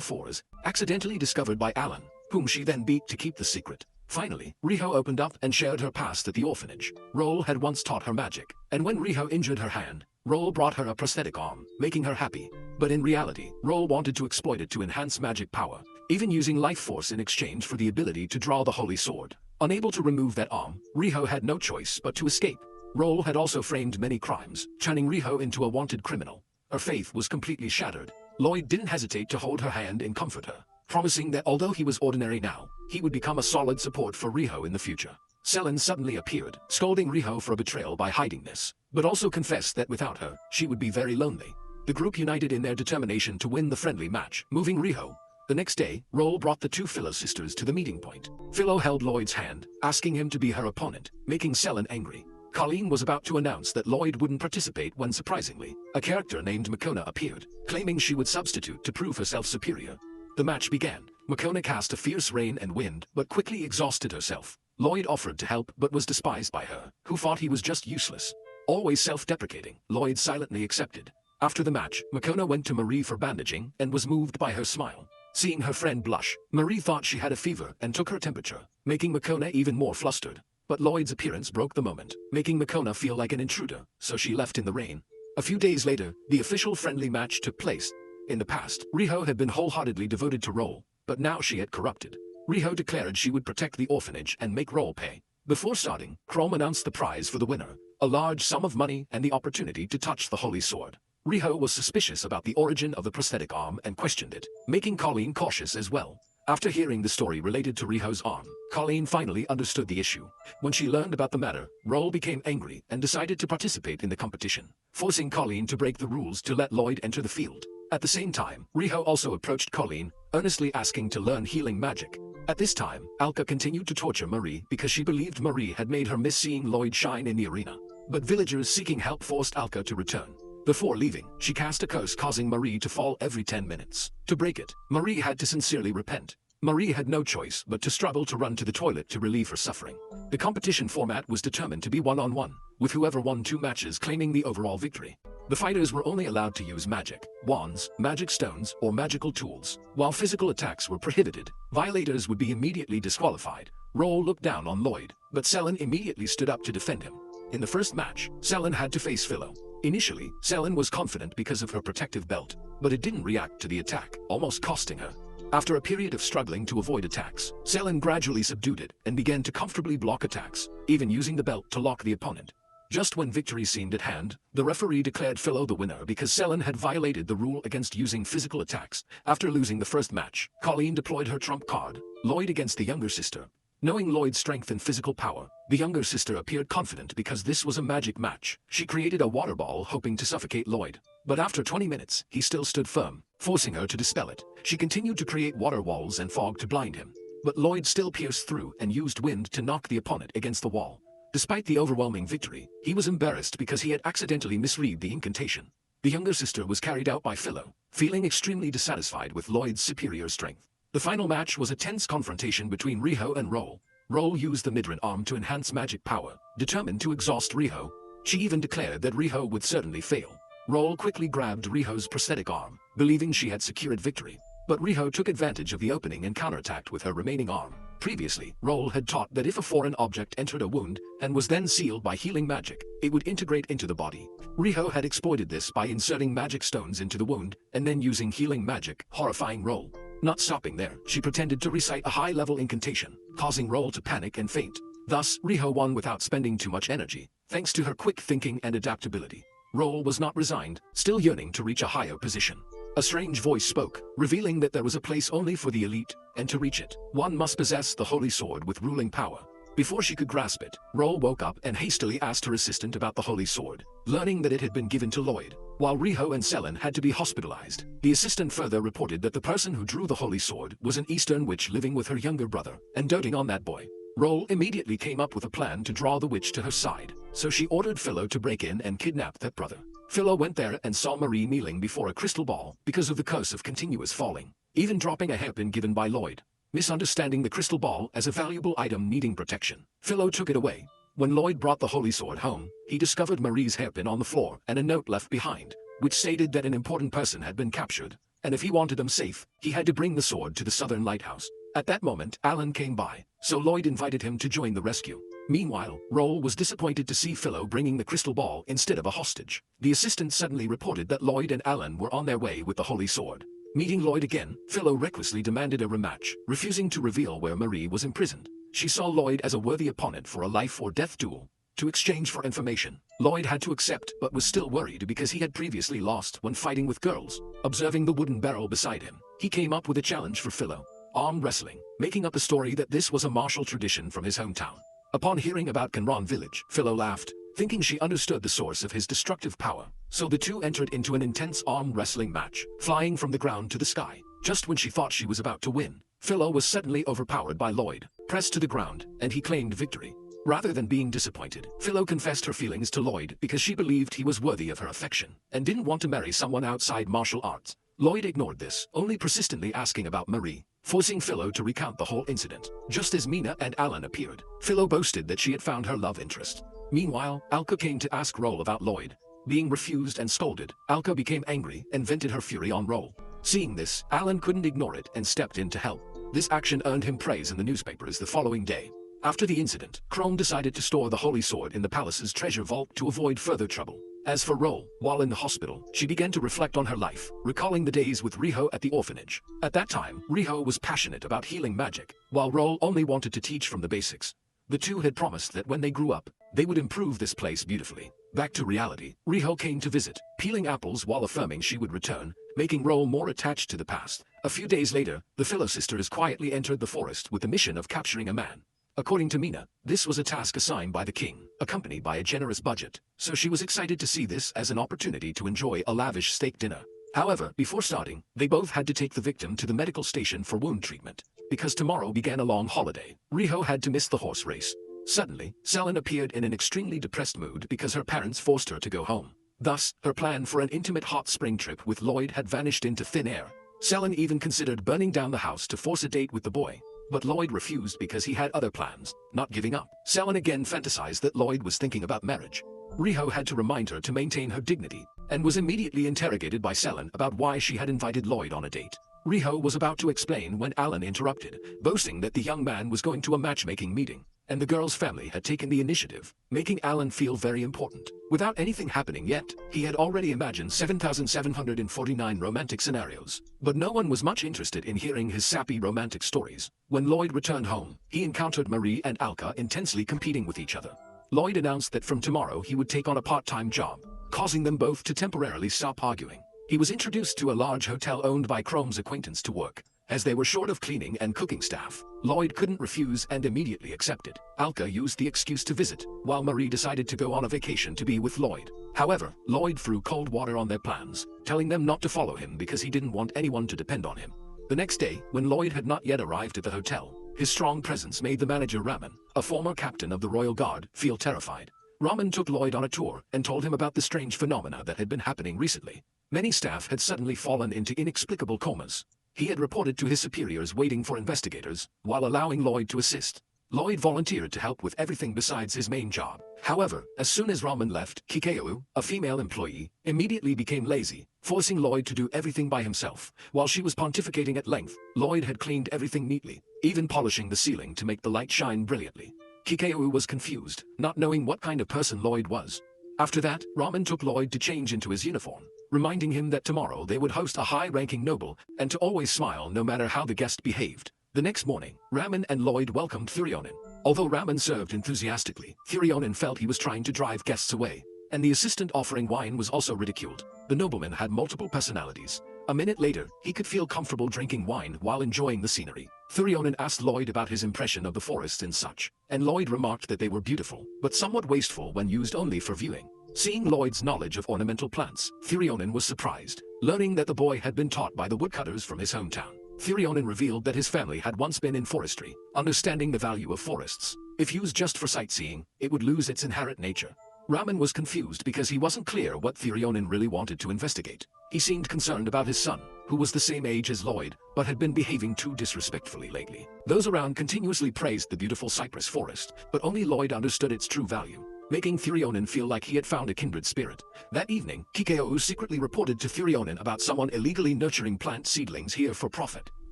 fours, accidentally discovered by Alan, whom she then beat to keep the secret. Finally, Riho opened up and shared her past at the orphanage. Roll had once taught her magic, and when Riho injured her hand, Roll brought her a prosthetic arm, making her happy. But in reality, Roll wanted to exploit it to enhance magic power, even using life force in exchange for the ability to draw the holy sword. Unable to remove that arm, Riho had no choice but to escape. Roll had also framed many crimes, turning Riho into a wanted criminal. Her faith was completely shattered. Lloyd didn't hesitate to hold her hand and comfort her, promising that although he was ordinary now, he would become a solid support for Riho in the future. Selen suddenly appeared, scolding Riho for a betrayal by hiding this, but also confessed that without her, she would be very lonely. The group united in their determination to win the friendly match, moving Riho. The next day, Roll brought the two Philo sisters to the meeting point. Philo held Lloyd's hand, asking him to be her opponent, making Selen angry. Colleen was about to announce that Lloyd wouldn't participate when surprisingly, a character named Makona appeared, claiming she would substitute to prove herself superior. The match began. Makona cast a fierce rain and wind, but quickly exhausted herself. Lloyd offered to help but was despised by her, who thought he was just useless. Always self-deprecating, Lloyd silently accepted. After the match, Makona went to Marie for bandaging and was moved by her smile. Seeing her friend blush, Marie thought she had a fever and took her temperature, making Makona even more flustered. But Lloyd's appearance broke the moment, making Makona feel like an intruder, so she left in the rain. A few days later, the official friendly match took place. In the past, Riho had been wholeheartedly devoted to Roll, but now she had corrupted. Riho declared she would protect the orphanage and make Roll pay. Before starting, Chrome announced the prize for the winner, a large sum of money and the opportunity to touch the holy sword. Riho was suspicious about the origin of the prosthetic arm and questioned it, making Colleen cautious as well. After hearing the story related to Riho's arm, Colleen finally understood the issue. When she learned about the matter, Roll became angry and decided to participate in the competition, forcing Colleen to break the rules to let Lloyd enter the field. At the same time, Riho also approached Colleen, earnestly asking to learn healing magic. At this time, Alka continued to torture Marie because she believed Marie had made her miss seeing Lloyd shine in the arena. But villagers seeking help forced Alka to return. Before leaving, she cast a curse causing Marie to fall every 10 minutes. To break it, Marie had to sincerely repent. Marie had no choice but to struggle to run to the toilet to relieve her suffering. The competition format was determined to be one-on-one, with whoever won 2 matches claiming the overall victory. The fighters were only allowed to use magic, wands, magic stones, or magical tools. While physical attacks were prohibited, violators would be immediately disqualified. Roll looked down on Lloyd, but Selen immediately stood up to defend him. In the first match, Selen had to face Philo. Initially, Selen was confident because of her protective belt, but it didn't react to the attack, almost costing her. After a period of struggling to avoid attacks, Selen gradually subdued it and began to comfortably block attacks, even using the belt to lock the opponent. Just when victory seemed at hand, the referee declared Philo the winner because Selen had violated the rule against using physical attacks. After losing the first match, Colleen deployed her trump card, Lloyd against the younger sister. Knowing Lloyd's strength and physical power, the younger sister appeared confident because this was a magic match. She created a water ball hoping to suffocate Lloyd. But after 20 minutes, he still stood firm, forcing her to dispel it. She continued to create water walls and fog to blind him. But Lloyd still pierced through and used wind to knock the opponent against the wall. Despite the overwhelming victory, he was embarrassed because he had accidentally misread the incantation. The younger sister was carried out by Philo, feeling extremely dissatisfied with Lloyd's superior strength. The final match was a tense confrontation between Riho and Roll. Roll used the Midran arm to enhance magic power, determined to exhaust Riho. She even declared that Riho would certainly fail. Roll quickly grabbed Riho's prosthetic arm, believing she had secured victory. But Riho took advantage of the opening and counterattacked with her remaining arm. Previously, Roll had taught that if a foreign object entered a wound and was then sealed by healing magic, it would integrate into the body. Riho had exploited this by inserting magic stones into the wound and then using healing magic, horrifying Roll. Not stopping there, she pretended to recite a high-level incantation, causing Roll to panic and faint. Thus, Riho won without spending too much energy, thanks to her quick thinking and adaptability. Roll was not resigned, still yearning to reach a higher position. A strange voice spoke, revealing that there was a place only for the elite, and to reach it, one must possess the holy sword with ruling power. Before she could grasp it, Roll woke up and hastily asked her assistant about the holy sword, learning that it had been given to Lloyd. While Riho and Selen had to be hospitalized, the assistant further reported that the person who drew the holy sword was an Eastern witch living with her younger brother, and doting on that boy. Roll immediately came up with a plan to draw the witch to her side, so she ordered Philo to break in and kidnap that brother. Philo went there and saw Marie kneeling before a crystal ball because of the curse of continuous falling, even dropping a hairpin given by Lloyd. misunderstanding the crystal ball as a valuable item needing protection. Philo took it away. When Lloyd brought the holy sword home, he discovered Marie's hairpin on the floor and a note left behind, which stated that an important person had been captured, and if he wanted them safe, he had to bring the sword to the southern lighthouse. At that moment, Alan came by, so Lloyd invited him to join the rescue. Meanwhile, Roll was disappointed to see Philo bringing the crystal ball instead of a hostage. The assistant suddenly reported that Lloyd and Alan were on their way with the holy sword. Meeting Lloyd again, Philo recklessly demanded a rematch, refusing to reveal where Marie was imprisoned. She saw Lloyd as a worthy opponent for a life-or-death duel. To exchange for information, Lloyd had to accept but was still worried because he had previously lost when fighting with girls. Observing the wooden barrel beside him, he came up with a challenge for Philo: arm wrestling, making up a story that this was a martial tradition from his hometown. Upon hearing about Kanran village, Philo laughed, thinking she understood the source of his destructive power. So the two entered into an intense arm wrestling match, flying from the ground to the sky. Just when she thought she was about to win, Philo was suddenly overpowered by Lloyd, pressed to the ground, and he claimed victory. Rather than being disappointed, Philo confessed her feelings to Lloyd because she believed he was worthy of her affection, and didn't want to marry someone outside martial arts. Lloyd ignored this, only persistently asking about Marie, forcing Philo to recount the whole incident. Just as Mina and Alan appeared, Philo boasted that she had found her love interest. Meanwhile, Alka came to ask Roll about Lloyd. Being refused and scolded, Alka became angry and vented her fury on Roll. Seeing this, Alan couldn't ignore it and stepped in to help. This action earned him praise in the newspapers the following day. After the incident, Chrome decided to store the holy sword in the palace's treasure vault to avoid further trouble. As for Roll, while in the hospital, she began to reflect on her life, recalling the days with Riho at the orphanage. At that time, Riho was passionate about healing magic, while Roll only wanted to teach from the basics. The two had promised that when they grew up, they would improve this place beautifully. Back to reality, Riho came to visit, peeling apples while affirming she would return, making Roll more attached to the past. A few days later, the Philo sisters quietly entered the forest with the mission of capturing a man. According to Mina, this was a task assigned by the king, accompanied by a generous budget, so she was excited to see this as an opportunity to enjoy a lavish steak dinner. However, before starting, they both had to take the victim to the medical station for wound treatment. Because tomorrow began a long holiday, Riho had to miss the horse race. Suddenly, Selin appeared in an extremely depressed mood because her parents forced her to go home. Thus, her plan for an intimate hot spring trip with Lloyd had vanished into thin air. Selin even considered burning down the house to force a date with the boy. But Lloyd refused because he had other plans. Not giving up, Selin again fantasized that Lloyd was thinking about marriage. Riho had to remind her to maintain her dignity, and was immediately interrogated by Selin about why she had invited Lloyd on a date. Riho was about to explain when Alan interrupted, boasting that the young man was going to a matchmaking meeting, and the girl's family had taken the initiative, making Alan feel very important. Without anything happening yet, he had already imagined 7,749 romantic scenarios, but no one was much interested in hearing his sappy romantic stories. When Lloyd returned home, he encountered Marie and Alka intensely competing with each other. Lloyd announced that from tomorrow he would take on a part-time job, causing them both to temporarily stop arguing. He was introduced to a large hotel owned by Chrome's acquaintance to work. As they were short of cleaning and cooking staff, Lloyd couldn't refuse and immediately accepted. Alka used the excuse to visit, while Marie decided to go on a vacation to be with Lloyd. However, Lloyd threw cold water on their plans, telling them not to follow him because he didn't want anyone to depend on him. The next day, when Lloyd had not yet arrived at the hotel, his strong presence made the manager Raman, a former captain of the Royal Guard, feel terrified. Raman took Lloyd on a tour and told him about the strange phenomena that had been happening recently. Many staff had suddenly fallen into inexplicable comas. He had reported to his superiors waiting for investigators, while allowing Lloyd to assist. Lloyd volunteered to help with everything besides his main job. However, as soon as Raman left, Kikeu, a female employee, immediately became lazy, forcing Lloyd to do everything by himself. While she was pontificating at length, Lloyd had cleaned everything neatly, even polishing the ceiling to make the light shine brilliantly. Kikeu was confused, not knowing what kind of person Lloyd was. After that, Raman took Lloyd to change into his uniform, reminding him that tomorrow they would host a high-ranking noble, and to always smile no matter how the guest behaved. The next morning, Raman and Lloyd welcomed Thurionin. Although Raman served enthusiastically, Thurionin felt he was trying to drive guests away, and the assistant offering wine was also ridiculed. The nobleman had multiple personalities. A minute later, he could feel comfortable drinking wine while enjoying the scenery. Thurionin asked Lloyd about his impression of the forest and such, and Lloyd remarked that they were beautiful, but somewhat wasteful when used only for viewing. Seeing Lloyd's knowledge of ornamental plants, Thurionin was surprised, learning that the boy had been taught by the woodcutters from his hometown. Thurionin revealed that his family had once been in forestry, understanding the value of forests. If used just for sightseeing, it would lose its inherent nature. Raman was confused because he wasn't clear what Thurionin really wanted to investigate. He seemed concerned about his son, who was the same age as Lloyd, but had been behaving too disrespectfully lately. Those around continuously praised the beautiful cypress forest, but only Lloyd understood its true value, making Thurionen feel like he had found a kindred spirit. That evening, Kikyo secretly reported to Thurionen about someone illegally nurturing plant seedlings here for profit.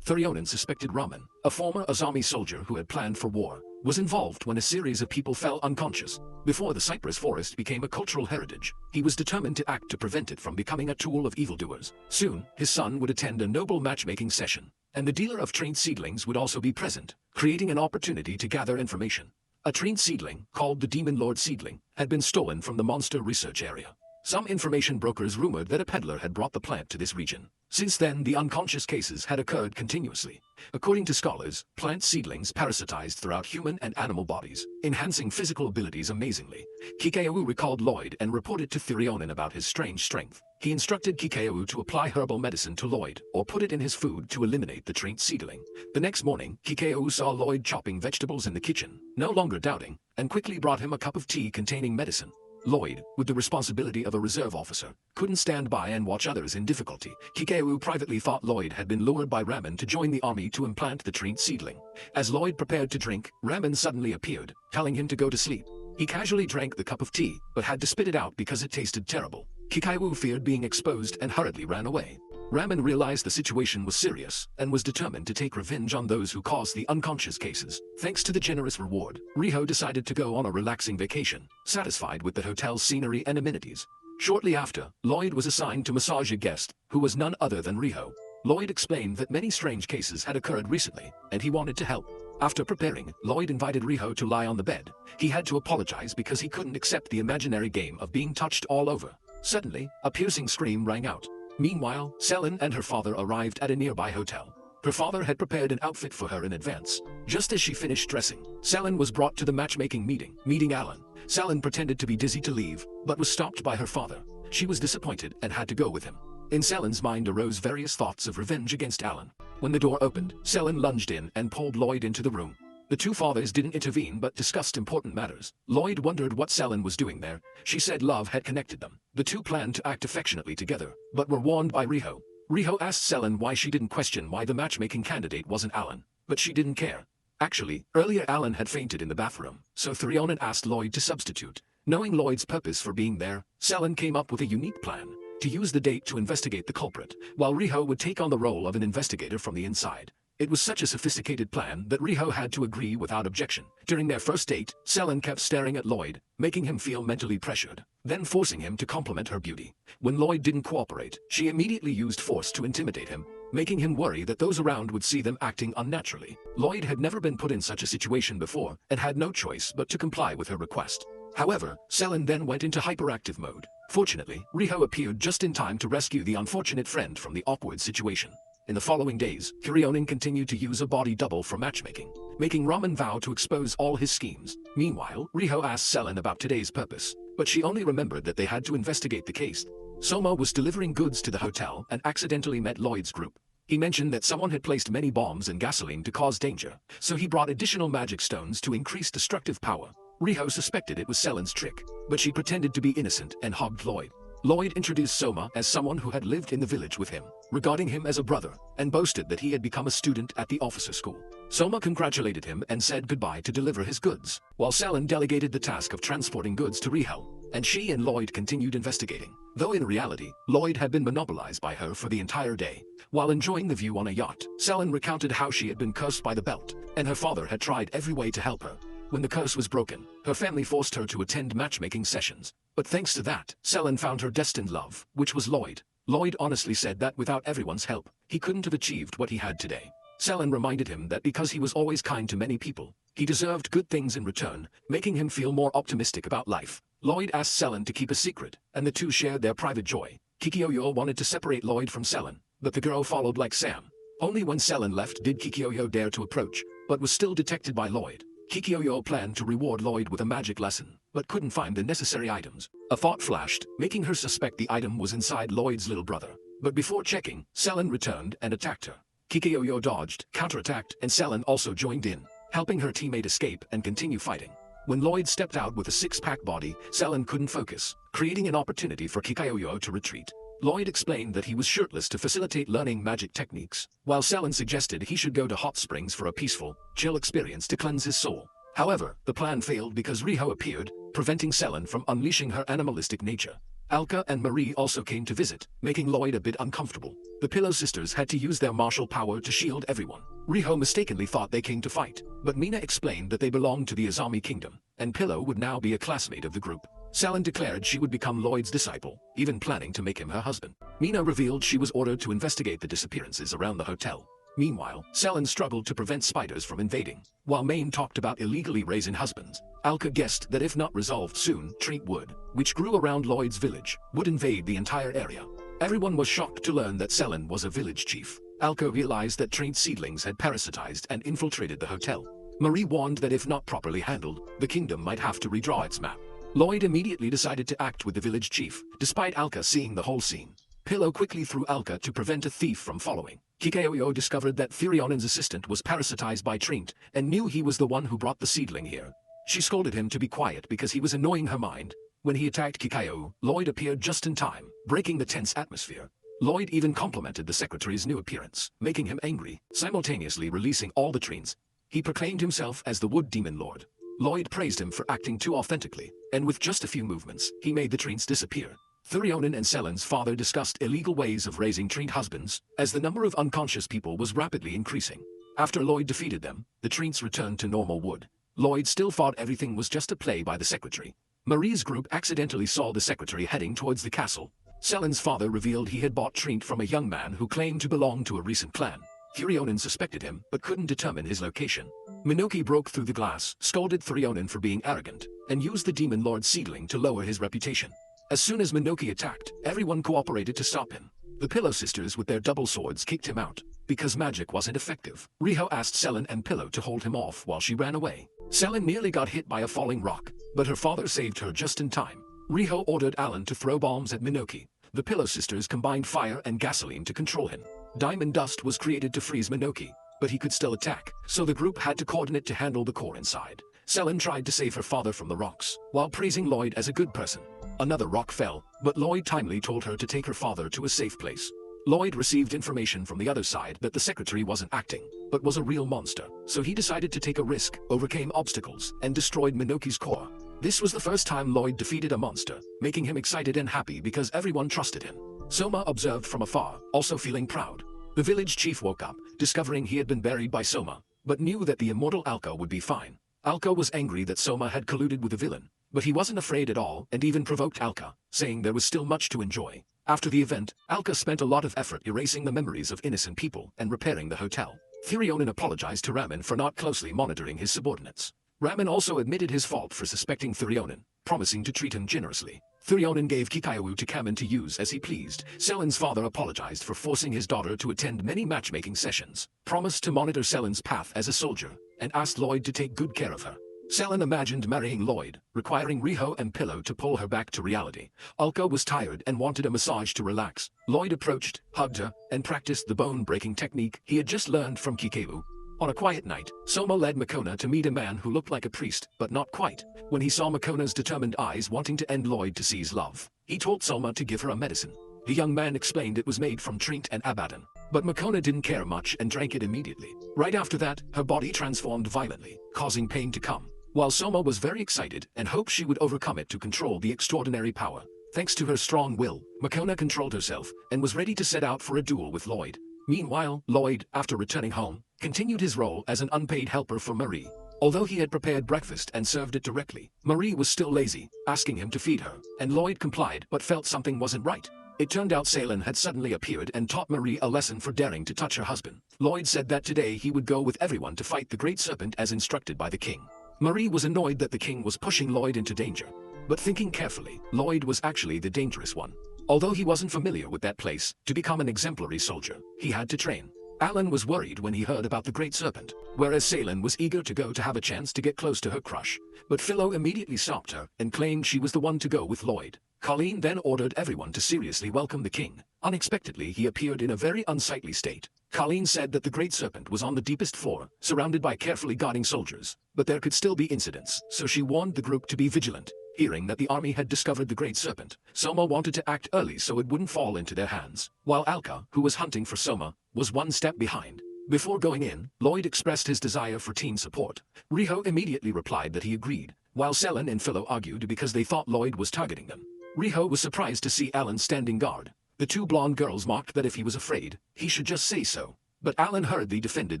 Thurionen suspected Ramen, a former Azami soldier who had planned for war, was involved when a series of people fell unconscious. Before the cypress forest became a cultural heritage, he was determined to act to prevent it from becoming a tool of evildoers. Soon, his son would attend a noble matchmaking session, and the dealer of trained seedlings would also be present, creating an opportunity to gather information. A trained seedling, called the Demon Lord seedling, had been stolen from the monster research area. Some information brokers rumored that a peddler had brought the plant to this region. Since then, the unconscious cases had occurred continuously. According to scholars, plant seedlings parasitized throughout human and animal bodies, enhancing physical abilities amazingly. Kikyo recalled Lloyd and reported to Thurionen about his strange strength. He instructed Kikyo to apply herbal medicine to Lloyd, or put it in his food to eliminate the trained seedling. The next morning, Kikyo saw Lloyd chopping vegetables in the kitchen, no longer doubting, and quickly brought him a cup of tea containing medicine. Lloyd, with the responsibility of a reserve officer, couldn't stand by and watch others in difficulty. Kikyo privately thought Lloyd had been lured by Ramen to join the army to implant the trained seedling. As Lloyd prepared to drink, Ramen suddenly appeared, telling him to go to sleep. He casually drank the cup of tea, but had to spit it out because it tasted terrible. Kikyo feared being exposed and hurriedly ran away. Ramen realized the situation was serious and was determined to take revenge on those who caused the unconscious cases. Thanks to the generous reward, Riho decided to go on a relaxing vacation, satisfied with the hotel's scenery and amenities. Shortly after, Lloyd was assigned to massage a guest, who was none other than Riho. Lloyd explained that many strange cases had occurred recently, and he wanted to help. After preparing, Lloyd invited Riho to lie on the bed. He had to apologize because he couldn't accept the imaginary game of being touched all over. Suddenly, a piercing scream rang out. Meanwhile, Selen and her father arrived at a nearby hotel. Her father had prepared an outfit for her in advance. Just as she finished dressing, Selen was brought to the matchmaking meeting Alan. Selen pretended to be dizzy to leave, but was stopped by her father. She was disappointed and had to go with him. In Selen's mind arose various thoughts of revenge against Alan. When the door opened, Selen lunged in and pulled Lloyd into the room. The two fathers didn't intervene but discussed important matters. Lloyd wondered what Selen was doing there. She said love had connected them. The two planned to act affectionately together, but were warned by Riho. Riho asked Selen why she didn't question why the matchmaking candidate wasn't Alan, but she didn't care. Actually, earlier Alan had fainted in the bathroom, so Thurionen asked Lloyd to substitute. Knowing Lloyd's purpose for being there, Selen came up with a unique plan: to use the date to investigate the culprit, while Riho would take on the role of an investigator from the inside. It was such a sophisticated plan that Riho had to agree without objection. During their first date, Selen kept staring at Lloyd, making him feel mentally pressured, then forcing him to compliment her beauty. When Lloyd didn't cooperate, she immediately used force to intimidate him, making him worry that those around would see them acting unnaturally. Lloyd had never been put in such a situation before, and had no choice but to comply with her request. However, Selen then went into hyperactive mode. Fortunately, Riho appeared just in time to rescue the unfortunate friend from the awkward situation. In the following days, Thurionen continued to use a body double for matchmaking, making Ramen vow to expose all his schemes. Meanwhile, Riho asked Selen about today's purpose, but she only remembered that they had to investigate the case. Soma was delivering goods to the hotel and accidentally met Lloyd's group. He mentioned that someone had placed many bombs and gasoline to cause danger, so he brought additional magic stones to increase destructive power. Riho suspected it was Selen's trick, but she pretended to be innocent and hugged Lloyd. Lloyd introduced Soma as someone who had lived in the village with him, regarding him as a brother, and boasted that he had become a student at the officer school. Soma congratulated him and said goodbye to deliver his goods, while Selen delegated the task of transporting goods to Riho, and she and Lloyd continued investigating. Though in reality, Lloyd had been monopolized by her for the entire day. While enjoying the view on a yacht, Selen recounted how she had been cursed by the belt, and her father had tried every way to help her. When the curse was broken, her family forced her to attend matchmaking sessions. But thanks to that, Selen found her destined love, which was Lloyd. Lloyd honestly said that without everyone's help, he couldn't have achieved what he had today. Selen reminded him that because he was always kind to many people, he deserved good things in return, making him feel more optimistic about life. Lloyd asked Selen to keep a secret, and the two shared their private joy. Kikyo wanted to separate Lloyd from Selen, but the girl followed like Sam. Only when Selen left did Kikyo dare to approach, but was still detected by Lloyd. Kikyo planned to reward Lloyd with a magic lesson, but couldn't find the necessary items. A thought flashed, making her suspect the item was inside Lloyd's little brother. But before checking, Selen returned and attacked her. Kikyo dodged, counterattacked, and Selen also joined in, helping her teammate escape and continue fighting. When Lloyd stepped out with a six-pack body, Selen couldn't focus, creating an opportunity for Kikyo to retreat. Lloyd explained that he was shirtless to facilitate learning magic techniques, while Selen suggested he should go to hot springs for a peaceful, chill experience to cleanse his soul. However, the plan failed because Riho appeared, preventing Selen from unleashing her animalistic nature. Alka and Marie also came to visit, making Lloyd a bit uncomfortable. The Pillow Sisters had to use their martial power to shield everyone. Riho mistakenly thought they came to fight, but Mina explained that they belonged to the Azami Kingdom, and Pillow would now be a classmate of the group. Selen declared she would become Lloyd's disciple, even planning to make him her husband. Mina revealed she was ordered to investigate the disappearances around the hotel. Meanwhile, Selen struggled to prevent spiders from invading, while Maine talked about illegally raising husbands. Alka guessed that if not resolved soon, Treat wood, which grew around Lloyd's village, would invade the entire area. Everyone was shocked to learn that Selen was a village chief. Alka realized that Treat seedlings had parasitized and infiltrated the hotel. Marie warned that if not properly handled, the kingdom might have to redraw its map. Lloyd immediately decided to act with the village chief, despite Alka seeing the whole scene. Pillow quickly threw Alka to prevent a thief from following. Kikaoyo discovered that Thirionen's assistant was parasitized by Trint and knew he was the one who brought the seedling here. She scolded him to be quiet because he was annoying her mind. When he attacked Kikayo, Lloyd appeared just in time, breaking the tense atmosphere. Lloyd even complimented the secretary's new appearance, making him angry, simultaneously releasing all the Trints. He proclaimed himself as the Wood Demon Lord. Lloyd praised him for acting too authentically, and with just a few movements, he made the Trints disappear. Thurionen and Selen's father discussed illegal ways of raising Trint husbands, as the number of unconscious people was rapidly increasing. After Lloyd defeated them, the Trints returned to normal wood. Lloyd still thought everything was just a play by the secretary. Marie's group accidentally saw the secretary heading towards the castle. Selen's father revealed he had bought Trint from a young man who claimed to belong to a recent clan. Thurionen suspected him, but couldn't determine his location. Minoki broke through the glass, scolded Thurionen for being arrogant, and used the Demon Lord's seedling to lower his reputation. As soon as Minoki attacked, everyone cooperated to stop him. The Pillow Sisters with their double swords kicked him out. Because magic wasn't effective, Riho asked Selen and Pillow to hold him off while she ran away. Selen nearly got hit by a falling rock, but her father saved her just in time. Riho ordered Alan to throw bombs at Minoki. The Pillow Sisters combined fire and gasoline to control him. Diamond dust was created to freeze Minoki, but he could still attack, so the group had to coordinate to handle the core inside. Selen tried to save her father from the rocks, while praising Lloyd as a good person. Another rock fell, but Lloyd timely told her to take her father to a safe place. Lloyd received information from the other side that the secretary wasn't acting, but was a real monster, so he decided to take a risk, overcame obstacles, and destroyed Minoki's core. This was the first time Lloyd defeated a monster, making him excited and happy because everyone trusted him. Soma observed from afar, also feeling proud. The village chief woke up, discovering he had been buried by Soma, but knew that the immortal Alka would be fine. Alka was angry that Soma had colluded with the villain, but he wasn't afraid at all and even provoked Alka, saying there was still much to enjoy. After the event, Alka spent a lot of effort erasing the memories of innocent people and repairing the hotel. Thurionen apologized to Ramen for not closely monitoring his subordinates. Ramen also admitted his fault for suspecting Thurionen, promising to treat him generously. Thurionen gave Kikayawu to Kamen to use as he pleased. Selen's father apologized for forcing his daughter to attend many matchmaking sessions, promised to monitor Selen's path as a soldier, and asked Lloyd to take good care of her. Selen imagined marrying Lloyd, requiring Riho and Pillow to pull her back to reality. Alka was tired and wanted a massage to relax. Lloyd approached, hugged her, and practiced the bone-breaking technique he had just learned from Kikayawu. On a quiet night, Soma led Makona to meet a man who looked like a priest, but not quite. When he saw Makona's determined eyes wanting to end Lloyd to seize love, he told Soma to give her a medicine. The young man explained it was made from Trint and Abaddon, but Makona didn't care much and drank it immediately. Right after that, her body transformed violently, causing pain to come. While Soma was very excited and hoped she would overcome it to control the extraordinary power. Thanks to her strong will, Makona controlled herself and was ready to set out for a duel with Lloyd. Meanwhile, Lloyd, after returning home, continued his role as an unpaid helper for Marie. Although he had prepared breakfast and served it directly, Marie was still lazy, asking him to feed her, and Lloyd complied but felt something wasn't right. It turned out Selen had suddenly appeared and taught Marie a lesson for daring to touch her husband. Lloyd said that today he would go with everyone to fight the Great Serpent as instructed by the king. Marie was annoyed that the king was pushing Lloyd into danger. But thinking carefully, Lloyd was actually the dangerous one. Although he wasn't familiar with that place, to become an exemplary soldier, he had to train. Alan was worried when he heard about the Great Serpent, whereas Selen was eager to go to have a chance to get close to her crush. But Philo immediately stopped her and claimed she was the one to go with Lloyd. Colleen then ordered everyone to seriously welcome the king. Unexpectedly, he appeared in a very unsightly state. Colleen said that the Great Serpent was on the deepest floor, surrounded by carefully guarding soldiers, but there could still be incidents, so she warned the group to be vigilant. Hearing that the army had discovered the Great Serpent, Soma wanted to act early so it wouldn't fall into their hands, while Alka, who was hunting for Soma, was one step behind. Before going in, Lloyd expressed his desire for team support. Riho immediately replied that he agreed, while Selen and Philo argued because they thought Lloyd was targeting them. Riho was surprised to see Alan standing guard. The two blonde girls mocked that if he was afraid, he should just say so. But Alan hurriedly defended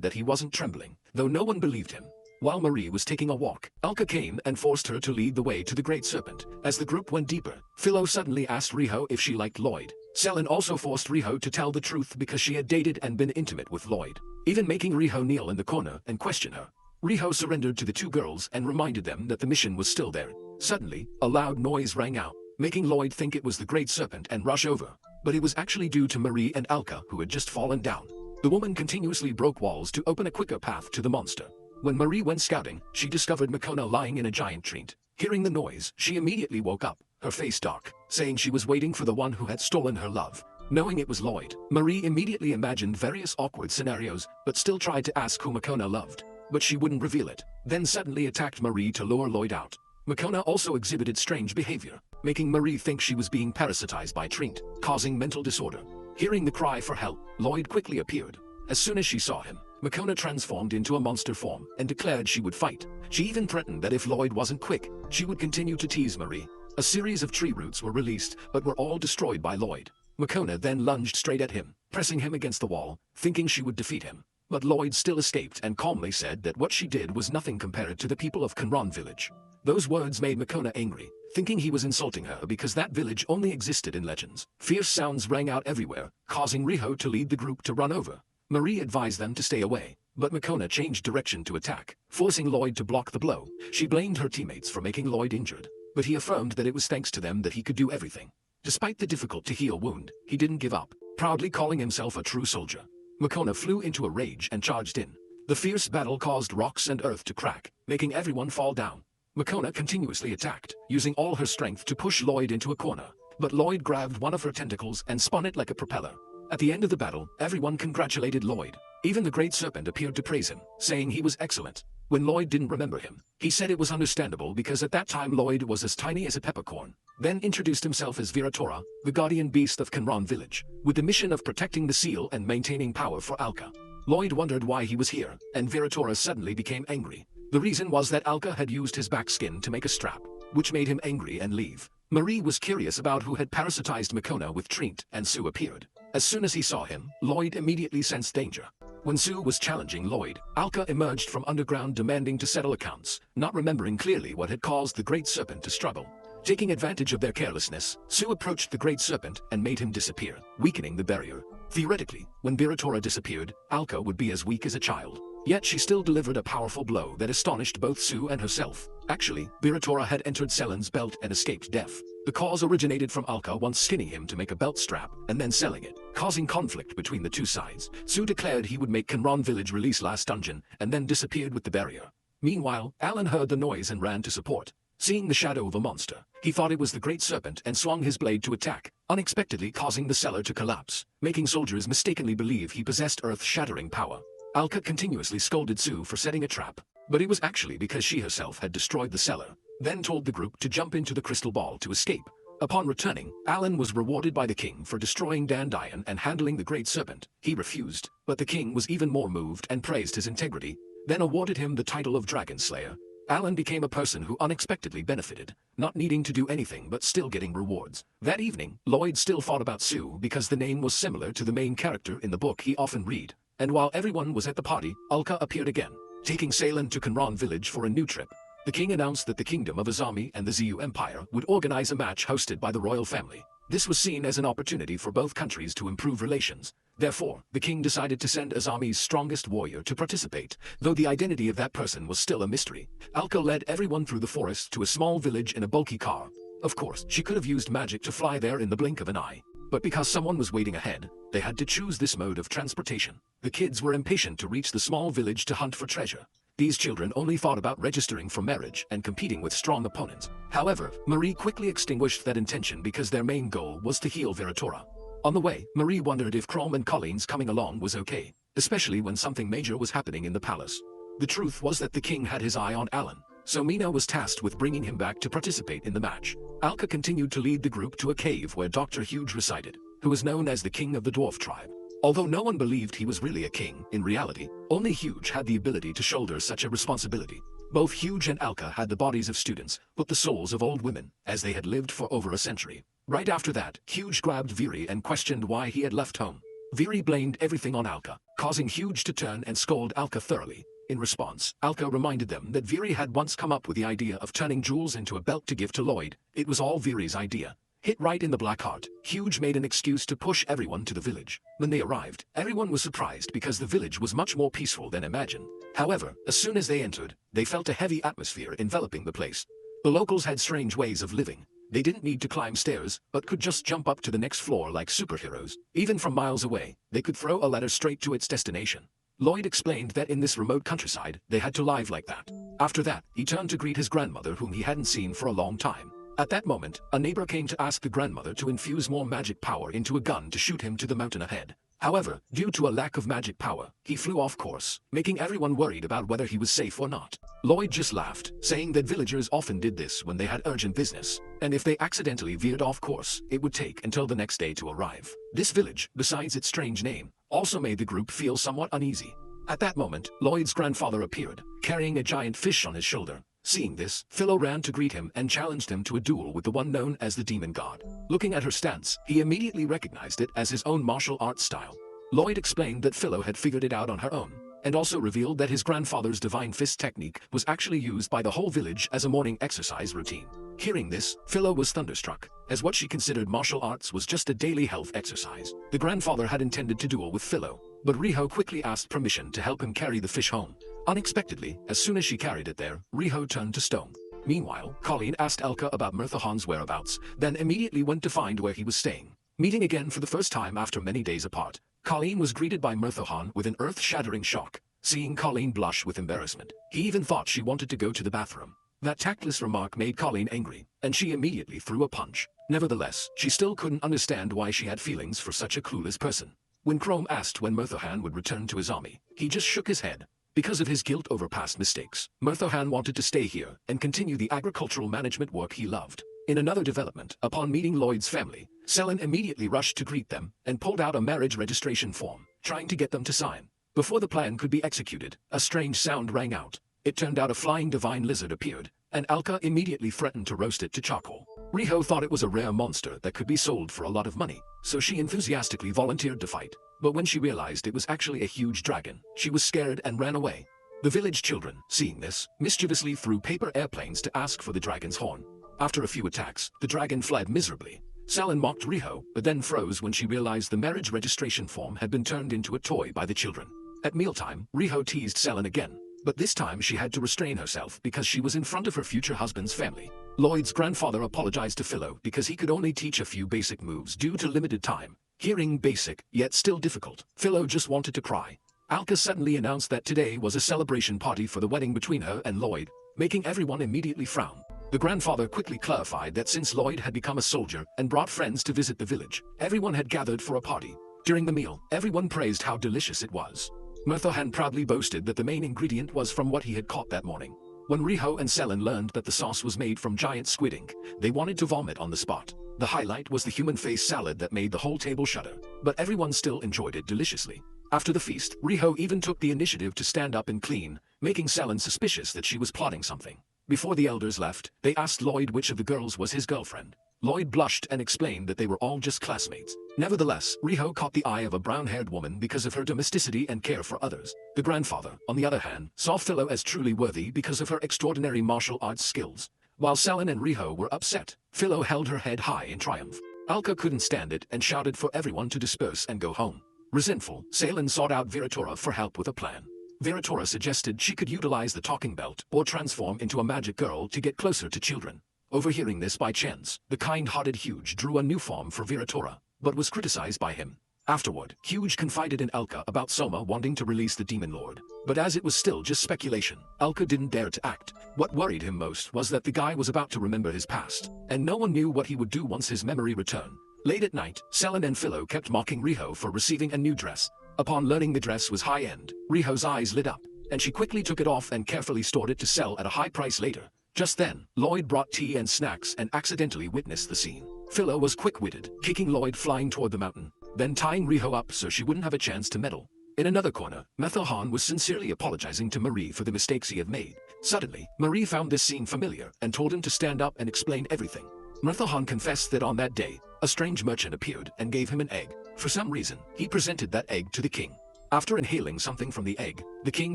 that he wasn't trembling, though no one believed him. While Marie was taking a walk, Alka came and forced her to lead the way to the Great Serpent. As the group went deeper, Philo suddenly asked Riho if she liked Lloyd. Selen also forced Riho to tell the truth because she had dated and been intimate with Lloyd, even making Riho kneel in the corner and question her. Riho surrendered to the two girls and reminded them that the mission was still there. Suddenly, a loud noise rang out, making Lloyd think it was the Great Serpent and rush over. But it was actually due to Marie and Alka, who had just fallen down. The woman continuously broke walls to open a quicker path to the monster. When Marie went scouting, she discovered Makona lying in a giant tree. Hearing the noise, she immediately woke up, her face dark, saying she was waiting for the one who had stolen her love. Knowing it was Lloyd, Marie immediately imagined various awkward scenarios, but still tried to ask who Makona loved. But she wouldn't reveal it, then suddenly attacked Marie to lure Lloyd out. Makona also exhibited strange behavior, making Marie think she was being parasitized by Trint, causing mental disorder. Hearing the cry for help, Lloyd quickly appeared. As soon as she saw him, Makona transformed into a monster form and declared she would fight. She even threatened that if Lloyd wasn't quick, she would continue to tease Marie. A series of tree roots were released, but were all destroyed by Lloyd. Makona then lunged straight at him, pressing him against the wall, thinking she would defeat him. But Lloyd still escaped and calmly said that what she did was nothing compared to the people of Kanron village. Those words made Makona angry, thinking he was insulting her because that village only existed in legends. Fierce sounds rang out everywhere, causing Riho to lead the group to run over. Marie advised them to stay away, but Makona changed direction to attack, forcing Lloyd to block the blow. She blamed her teammates for making Lloyd injured, but he affirmed that it was thanks to them that he could do everything. Despite the difficult-to-heal wound, he didn't give up, proudly calling himself a true soldier. Makona flew into a rage and charged in. The fierce battle caused rocks and earth to crack, making everyone fall down. Makona continuously attacked, using all her strength to push Lloyd into a corner, but Lloyd grabbed one of her tentacles and spun it like a propeller. At the end of the battle, everyone congratulated Lloyd. Even the Great Serpent appeared to praise him, saying he was excellent. When Lloyd didn't remember him, he said it was understandable because at that time Lloyd was as tiny as a peppercorn. Then introduced himself as Viratora, the guardian beast of Kanron village, with the mission of protecting the seal and maintaining power for Alka. Lloyd wondered why he was here, and Viratora suddenly became angry. The reason was that Alka had used his back skin to make a strap, which made him angry and leave. Marie was curious about who had parasitized Makona with Trint, and Sue appeared. As soon as he saw him, Lloyd immediately sensed danger. When Sue was challenging Lloyd, Alka emerged from underground demanding to settle accounts, not remembering clearly what had caused the Great Serpent to struggle. Taking advantage of their carelessness, Sue approached the Great Serpent and made him disappear, weakening the barrier. Theoretically, when Viratora disappeared, Alka would be as weak as a child. Yet she still delivered a powerful blow that astonished both Sue and herself. Actually, Viratora had entered Selen's belt and escaped death. The cause originated from Alka once skinning him to make a belt strap and then selling it, causing conflict between the two sides. Sue declared he would make Kanron village release last dungeon and then disappeared with the barrier. Meanwhile, Alan heard the noise and ran to support. Seeing the shadow of a monster, he thought it was the Great Serpent and swung his blade to attack, unexpectedly causing the cellar to collapse, making soldiers mistakenly believe he possessed earth-shattering power. Alka continuously scolded Sue for setting a trap, but it was actually because she herself had destroyed the cellar, then told the group to jump into the crystal ball to escape. Upon returning, Alan was rewarded by the king for destroying Dandelion and handling the Great Serpent. He refused, but the king was even more moved and praised his integrity, then awarded him the title of Dragon Slayer. Alan became a person who unexpectedly benefited, not needing to do anything but still getting rewards. That evening, Lloyd still thought about Sue because the name was similar to the main character in the book he often read. And while everyone was at the party, Alka appeared again, taking Salen to Kanron village for a new trip. The king announced that the kingdom of Azami and the Ziyu Empire would organize a match hosted by the royal family. This was seen as an opportunity for both countries to improve relations. Therefore, the king decided to send Azami's strongest warrior to participate, though the identity of that person was still a mystery. Alka led everyone through the forest to a small village in a bulky car. Of course, she could have used magic to fly there in the blink of an eye. But because someone was waiting ahead, they had to choose this mode of transportation. The kids were impatient to reach the small village to hunt for treasure. These children only thought about registering for marriage and competing with strong opponents. However, Marie quickly extinguished that intention because their main goal was to heal Viratora. On the way, Marie wondered if Chrome and Colleen's coming along was okay, especially when something major was happening in the palace. The truth was that the king had his eye on Alan. so Mina was tasked with bringing him back to participate in the match. Alka continued to lead the group to a cave where Dr. Huge resided, who was known as the king of the dwarf tribe. Although no one believed he was really a king, in reality, only Huge had the ability to shoulder such a responsibility. Both Huge and Alka had the bodies of students, but the souls of old women, as they had lived for over a century. Right after that, Huge grabbed Viri and questioned why he had left home. Viri blamed everything on Alka, causing Huge to turn and scold Alka thoroughly. In response, Alka reminded them that Viri had once come up with the idea of turning jewels into a belt to give to Lloyd. It was all Viri's idea. Hit right in the black heart, Huge made an excuse to push everyone to the village. When they arrived, everyone was surprised because the village was much more peaceful than imagined. However, as soon as they entered, they felt a heavy atmosphere enveloping the place. The locals had strange ways of living. They didn't need to climb stairs, but could just jump up to the next floor like superheroes. Even from miles away, they could throw a ladder straight to its destination. Lloyd explained that in this remote countryside, they had to live like that. After that, he turned to greet his grandmother whom he hadn't seen for a long time. At that moment, a neighbor came to ask the grandmother to infuse more magic power into a gun to shoot him to the mountain ahead. However, due to a lack of magic power, he flew off course, making everyone worried about whether he was safe or not. Lloyd just laughed, saying that villagers often did this when they had urgent business, and if they accidentally veered off course, it would take until the next day to arrive. This village, besides its strange name, also made the group feel somewhat uneasy. At that moment, Lloyd's grandfather appeared, carrying a giant fish on his shoulder. Seeing this, Philo ran to greet him and challenged him to a duel with the one known as the Demon God. Looking at her stance, he immediately recognized it as his own martial arts style. Lloyd explained that Philo had figured it out on her own, and also revealed that his grandfather's divine fist technique was actually used by the whole village as a morning exercise routine. Hearing this, Philo was thunderstruck, as what she considered martial arts was just a daily health exercise. The grandfather had intended to duel with Philo, but Riho quickly asked permission to help him carry the fish home. Unexpectedly, as soon as she carried it there, Riho turned to stone. Meanwhile, Colleen asked Elka about Mirthahan's whereabouts, then immediately went to find where he was staying. Meeting again for the first time after many days apart, Colleen was greeted by Mirthahan with an earth-shattering shock. Seeing Colleen blush with embarrassment, he even thought she wanted to go to the bathroom. That tactless remark made Colleen angry, and she immediately threw a punch. Nevertheless, she still couldn't understand why she had feelings for such a clueless person. When Chrome asked when Mirthahan would return to his army, he just shook his head. Because of his guilt over past mistakes, Mirthahan wanted to stay here and continue the agricultural management work he loved. In another development, upon meeting Lloyd's family, Selin immediately rushed to greet them and pulled out a marriage registration form, trying to get them to sign. Before the plan could be executed, a strange sound rang out. It turned out a flying divine lizard appeared, and Alka immediately threatened to roast it to charcoal. Riho thought it was a rare monster that could be sold for a lot of money, so she enthusiastically volunteered to fight. But when she realized it was actually a huge dragon, she was scared and ran away. The village children, seeing this, mischievously threw paper airplanes to ask for the dragon's horn. After a few attacks, the dragon fled miserably. Selin mocked Riho, but then froze when she realized the marriage registration form had been turned into a toy by the children. At mealtime, Riho teased Selin again, but this time she had to restrain herself because she was in front of her future husband's family. Lloyd's grandfather apologized to Philo because he could only teach a few basic moves due to limited time. Hearing basic, yet still difficult, Philo just wanted to cry. Alka suddenly announced that today was a celebration party for the wedding between her and Lloyd, making everyone immediately frown. The grandfather quickly clarified that since Lloyd had become a soldier and brought friends to visit the village, everyone had gathered for a party. During the meal, everyone praised how delicious it was. Mirthahan proudly boasted that the main ingredient was from what he had caught that morning. When Riho and Selin learned that the sauce was made from giant squid ink, they wanted to vomit on the spot. The highlight was the human face salad that made the whole table shudder, but everyone still enjoyed it deliciously. After the feast, Riho even took the initiative to stand up and clean, making Selin suspicious that she was plotting something. Before the elders left, they asked Lloyd which of the girls was his girlfriend. Lloyd blushed and explained that they were all just classmates. Nevertheless, Riho caught the eye of a brown-haired woman because of her domesticity and care for others. The grandfather, on the other hand, saw Philo as truly worthy because of her extraordinary martial arts skills. While Selin and Riho were upset, Philo held her head high in triumph. Alka couldn't stand it and shouted for everyone to disperse and go home. Resentful, Selin sought out Viratora for help with a plan. Viratora suggested she could utilize the talking belt or transform into a magic girl to get closer to children. Overhearing this by chance, the kind-hearted Huge drew a new form for Viratora, but was criticized by him. Afterward, Huge confided in Alka about Soma wanting to release the Demon Lord, but as it was still just speculation, Alka didn't dare to act. What worried him most was that the guy was about to remember his past, and no one knew what he would do once his memory returned. Late at night, Selin and Philo kept mocking Riho for receiving a new dress. Upon learning the dress was high-end, Riho's eyes lit up. and she quickly took it off and carefully stored it to sell at a high price later. Just then, Lloyd brought tea and snacks and accidentally witnessed the scene. Philo was quick-witted, kicking Lloyd flying toward the mountain, then tying Riho up so she wouldn't have a chance to meddle. In another corner, Methohan was sincerely apologizing to Marie for the mistakes he had made. Suddenly, Marie found this scene familiar and told him to stand up and explain everything. Methohan confessed that on that day, a strange merchant appeared and gave him an egg. For some reason, he presented that egg to the king. After inhaling something from the egg, the king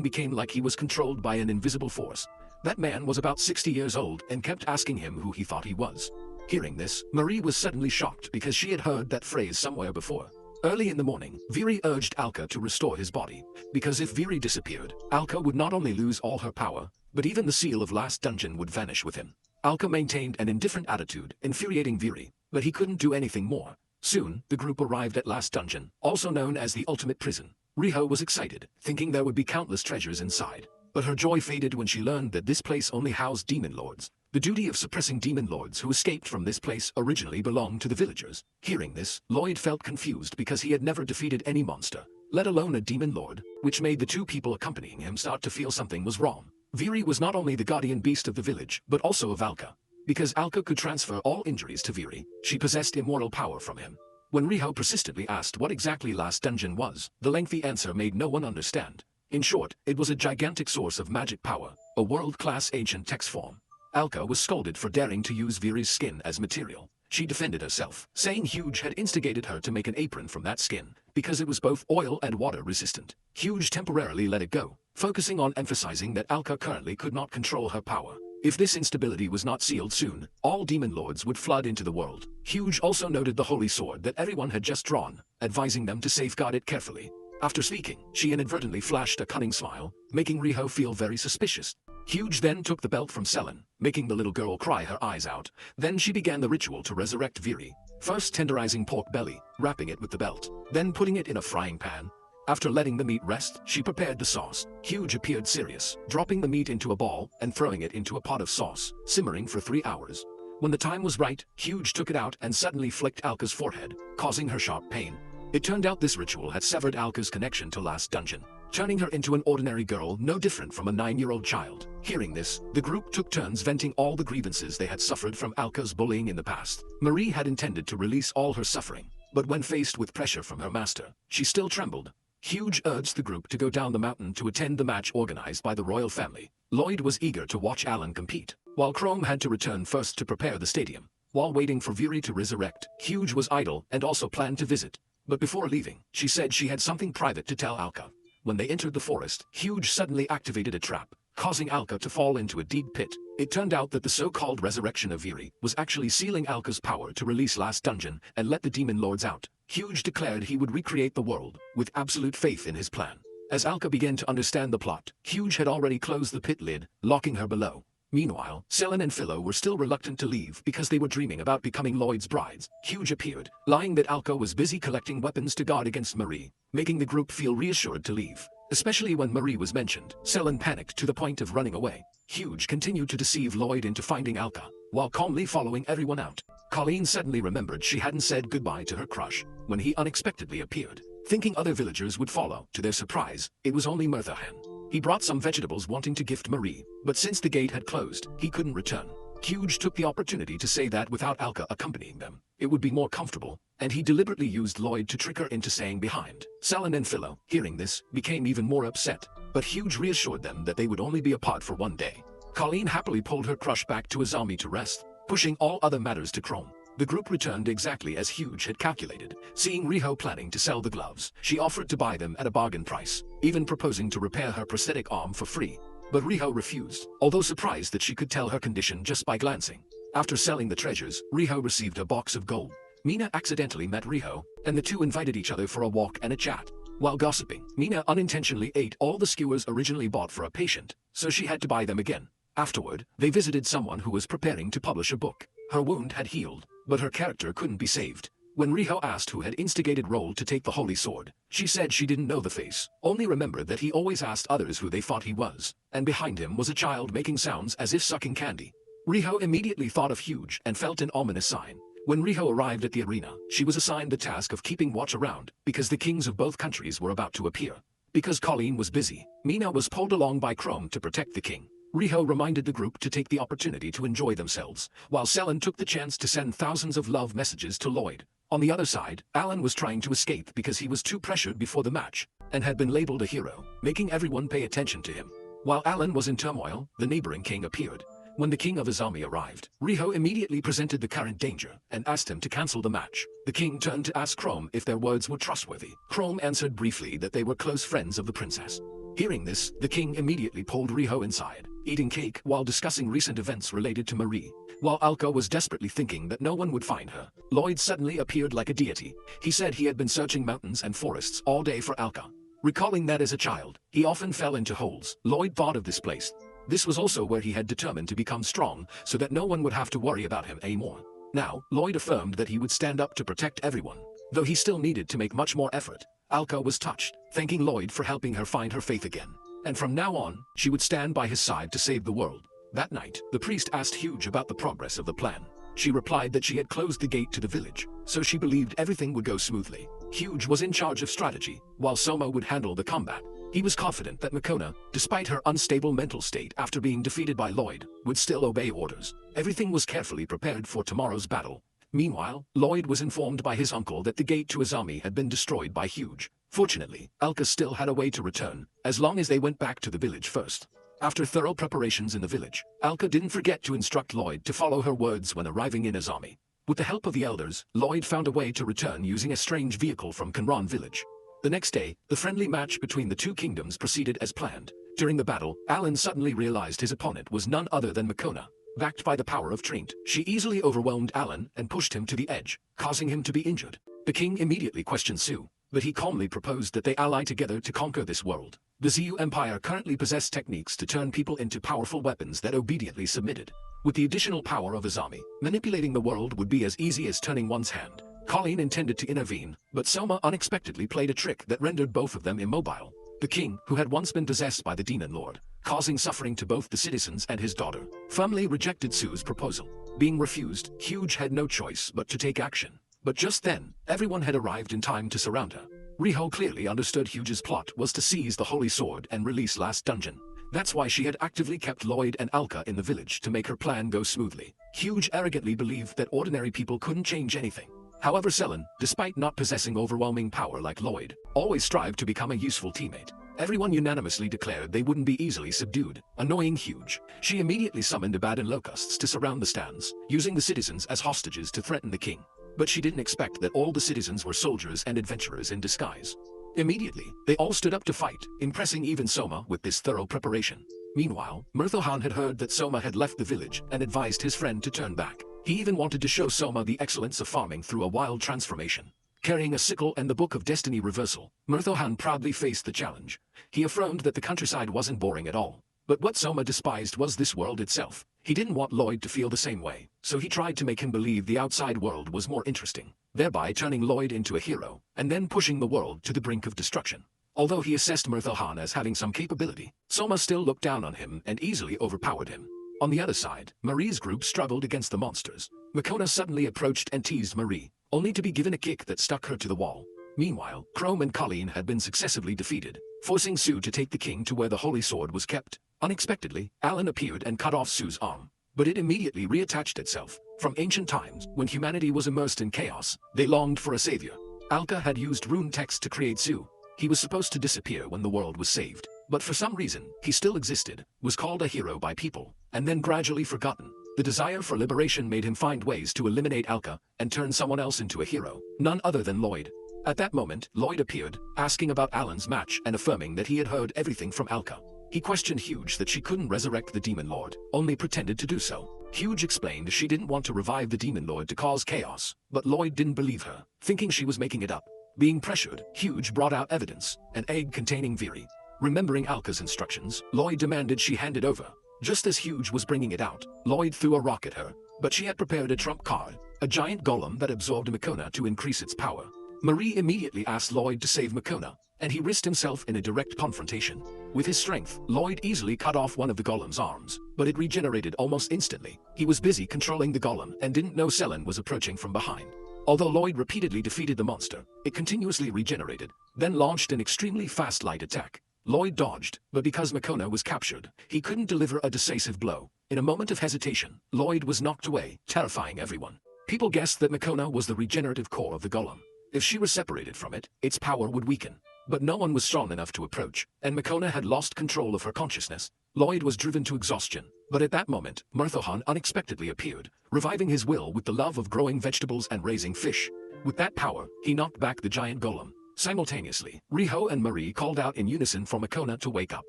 became like he was controlled by an invisible force. That man was about 60 years old and kept asking him who he thought he was. Hearing this, Marie was suddenly shocked because she had heard that phrase somewhere before. Early in the morning, Viri urged Alka to restore his body, because if Viri disappeared, Alka would not only lose all her power, but even the seal of Last Dungeon would vanish with him. Alka maintained an indifferent attitude, infuriating Viri, but he couldn't do anything more. Soon, the group arrived at Last Dungeon, also known as the Ultimate Prison. Riho was excited, thinking there would be countless treasures inside. But her joy faded when she learned that this place only housed demon lords. The duty of suppressing demon lords who escaped from this place originally belonged to the villagers. Hearing this, Lloyd felt confused because he had never defeated any monster, let alone a demon lord, which made the two people accompanying him start to feel something was wrong. Viri was not only the guardian beast of the village, but also of Alka. Because Alka could transfer all injuries to Viri, she possessed immortal power from him. When Riho persistently asked what exactly Last Dungeon was, the lengthy answer made no one understand. In short, it was a gigantic source of magic power, a world-class ancient text form. Alka was scolded for daring to use Viri's skin as material. She defended herself, saying Huge had instigated her to make an apron from that skin, because it was both oil and water resistant. Huge temporarily let it go, focusing on emphasizing that Alka currently could not control her power. If this instability was not sealed soon, all demon lords would flood into the world. Huge also noted the holy sword that everyone had just drawn, advising them to safeguard it carefully. After speaking, she inadvertently flashed a cunning smile, making Riho feel very suspicious. Huge then took the belt from Selen, making the little girl cry her eyes out. Then she began the ritual to resurrect Viri. First tenderizing pork belly, wrapping it with the belt, then putting it in a frying pan. After letting the meat rest, she prepared the sauce. Huge appeared serious, dropping the meat into a ball and throwing it into a pot of sauce, simmering for 3 hours. When the time was right, Huge took it out and suddenly flicked Alka's forehead, causing her sharp pain. It turned out this ritual had severed Alka's connection to Last Dungeon, turning her into an ordinary girl no different from a 9-year-old child. Hearing this, the group took turns venting all the grievances they had suffered from Alka's bullying in the past. Marie had intended to release all her suffering, but when faced with pressure from her master, she still trembled. Huge urged the group to go down the mountain to attend the match organized by the royal family. Lloyd was eager to watch Alan compete, while Chrome had to return first to prepare the stadium. While waiting for Viri to resurrect, Huge was idle and also planned to visit. But before leaving, she said she had something private to tell Alka. When they entered the forest, Huge suddenly activated a trap, causing Alka to fall into a deep pit. It turned out that the so-called resurrection of Viri was actually sealing Alka's power to release Last Dungeon and let the demon lords out. Huge declared he would recreate the world, with absolute faith in his plan. As Alka began to understand the plot, Huge had already closed the pit lid, locking her below. Meanwhile, Selen and Philo were still reluctant to leave because they were dreaming about becoming Lloyd's brides. Huge appeared, lying that Alka was busy collecting weapons to guard against Marie, making the group feel reassured to leave. Especially when Marie was mentioned, Selen panicked to the point of running away. Huge continued to deceive Lloyd into finding Alka, while calmly following everyone out. Colleen suddenly remembered she hadn't said goodbye to her crush when he unexpectedly appeared. Thinking other villagers would follow, to their surprise, it was only Murthahan. He brought some vegetables wanting to gift Marie, but since the gate had closed, he couldn't return. Huge took the opportunity to say that without Alka accompanying them, it would be more comfortable, and he deliberately used Lloyd to trick her into staying behind. Selen and Philo, hearing this, became even more upset, but Huge reassured them that they would only be apart for 1 day. Colleen happily pulled her crush back to Azami to rest, pushing all other matters to Chrome. The group returned exactly as Huge had calculated. Seeing Riho planning to sell the gloves, she offered to buy them at a bargain price, even proposing to repair her prosthetic arm for free. But Riho refused, although surprised that she could tell her condition just by glancing. After selling the treasures, Riho received a box of gold. Mina accidentally met Riho, and the two invited each other for a walk and a chat. While gossiping, Mina unintentionally ate all the skewers originally bought for a patient, so she had to buy them again. Afterward, they visited someone who was preparing to publish a book. Her wound had healed, but her character couldn't be saved. When Riho asked who had instigated Roll to take the holy sword, she said she didn't know the face, only remembered that he always asked others who they thought he was, and behind him was a child making sounds as if sucking candy. Riho immediately thought of Huge and felt an ominous sign. When Riho arrived at the arena, she was assigned the task of keeping watch around, because the kings of both countries were about to appear. Because Colleen was busy, Mina was pulled along by Chrome to protect the king. Riho reminded the group to take the opportunity to enjoy themselves, while Selen took the chance to send thousands of love messages to Lloyd. On the other side, Alan was trying to escape because he was too pressured before the match, and had been labeled a hero, making everyone pay attention to him. While Alan was in turmoil, the neighboring king appeared. When the king of Azami arrived, Riho immediately presented the current danger, and asked him to cancel the match. The king turned to ask Chrome if their words were trustworthy. Chrome answered briefly that they were close friends of the princess. Hearing this, the king immediately pulled Riho inside, eating cake while discussing recent events related to Marie. While Alka was desperately thinking that no one would find her, Lloyd suddenly appeared like a deity. He said he had been searching mountains and forests all day for Alka. Recalling that as a child, he often fell into holes. Lloyd thought of this place. This was also where he had determined to become strong, so that no one would have to worry about him anymore. Now, Lloyd affirmed that he would stand up to protect everyone. Though he still needed to make much more effort, Alka was touched, thanking Lloyd for helping her find her faith again. And from now on, she would stand by his side to save the world. That night, the priest asked Huge about the progress of the plan. She replied that she had closed the gate to the village, so she believed everything would go smoothly. Huge was in charge of strategy, while Soma would handle the combat. He was confident that Makona, despite her unstable mental state after being defeated by Lloyd, would still obey orders. Everything was carefully prepared for tomorrow's battle. Meanwhile, Lloyd was informed by his uncle that the gate to Azami had been destroyed by Huge. Fortunately, Alka still had a way to return, as long as they went back to the village first. After thorough preparations in the village, Alka didn't forget to instruct Lloyd to follow her words when arriving in Azami. With the help of the elders, Lloyd found a way to return using a strange vehicle from Kanran village. The next day, the friendly match between the two kingdoms proceeded as planned. During the battle, Alan suddenly realized his opponent was none other than Makona. Backed by the power of Trint, she easily overwhelmed Alan and pushed him to the edge, causing him to be injured. The king immediately questioned Sue, but he calmly proposed that they ally together to conquer this world. The Ziyu Empire currently possessed techniques to turn people into powerful weapons that obediently submitted. With the additional power of Azami, manipulating the world would be as easy as turning one's hand. Colleen intended to intervene, but Soma unexpectedly played a trick that rendered both of them immobile. The king, who had once been possessed by the demon lord, causing suffering to both the citizens and his daughter, firmly rejected Sue's proposal. Being refused, Huge had no choice but to take action. But just then, everyone had arrived in time to surround her. Riho clearly understood Huge's plot was to seize the holy sword and release Last Dungeon. That's why she had actively kept Lloyd and Alka in the village to make her plan go smoothly. Huge arrogantly believed that ordinary people couldn't change anything. However, Selen, despite not possessing overwhelming power like Lloyd, always strived to become a useful teammate. Everyone unanimously declared they wouldn't be easily subdued. Annoying Huge, she immediately summoned Abaddon locusts to surround the stands, using the citizens as hostages to threaten the king. But she didn't expect that all the citizens were soldiers and adventurers in disguise. Immediately, they all stood up to fight, impressing even Soma with this thorough preparation. Meanwhile, Murthohan had heard that Soma had left the village and advised his friend to turn back. He even wanted to show Soma the excellence of farming through a wild transformation. Carrying a sickle and the Book of Destiny reversal, Murthohan proudly faced the challenge. He affirmed that the countryside wasn't boring at all. But what Soma despised was this world itself. He didn't want Lloyd to feel the same way, so he tried to make him believe the outside world was more interesting, thereby turning Lloyd into a hero, and then pushing the world to the brink of destruction. Although he assessed Murthohan as having some capability, Soma still looked down on him and easily overpowered him. On the other side, Marie's group struggled against the monsters. Makona suddenly approached and teased Marie, only to be given a kick that stuck her to the wall. Meanwhile, Chrome and Colleen had been successively defeated, forcing Sue to take the king to where the holy sword was kept. Unexpectedly, Alan appeared and cut off Sue's arm, but it immediately reattached itself. From ancient times, when humanity was immersed in chaos, they longed for a savior. Alka had used rune text to create Sue. He was supposed to disappear when the world was saved, but for some reason, he still existed, was called a hero by people, and then gradually forgotten. The desire for liberation made him find ways to eliminate Alka and turn someone else into a hero, none other than Lloyd. At that moment, Lloyd appeared, asking about Alan's match and affirming that he had heard everything from Alka. He questioned Huge that she couldn't resurrect the Demon Lord, only pretended to do so. Huge explained she didn't want to revive the Demon Lord to cause chaos, but Lloyd didn't believe her, thinking she was making it up. Being pressured, Huge brought out evidence, an egg containing Viri. Remembering Alka's instructions, Lloyd demanded she hand it over. Just as Huge was bringing it out, Lloyd threw a rock at her, but she had prepared a trump card, a giant golem that absorbed Makona to increase its power. Marie immediately asked Lloyd to save Makona, and he risked himself in a direct confrontation. With his strength, Lloyd easily cut off one of the golem's arms, but it regenerated almost instantly. He was busy controlling the golem and didn't know Selen was approaching from behind. Although Lloyd repeatedly defeated the monster, it continuously regenerated, then launched an extremely fast light attack. Lloyd dodged, but because Makona was captured, he couldn't deliver a decisive blow. In a moment of hesitation, Lloyd was knocked away, terrifying everyone. People guessed that Makona was the regenerative core of the golem. If she was separated from it, its power would weaken. But no one was strong enough to approach, and Makona had lost control of her consciousness. Lloyd was driven to exhaustion, but at that moment, Murthohan unexpectedly appeared, reviving his will with the love of growing vegetables and raising fish. With that power, he knocked back the giant golem. Simultaneously, Riho and Marie called out in unison for Makona to wake up.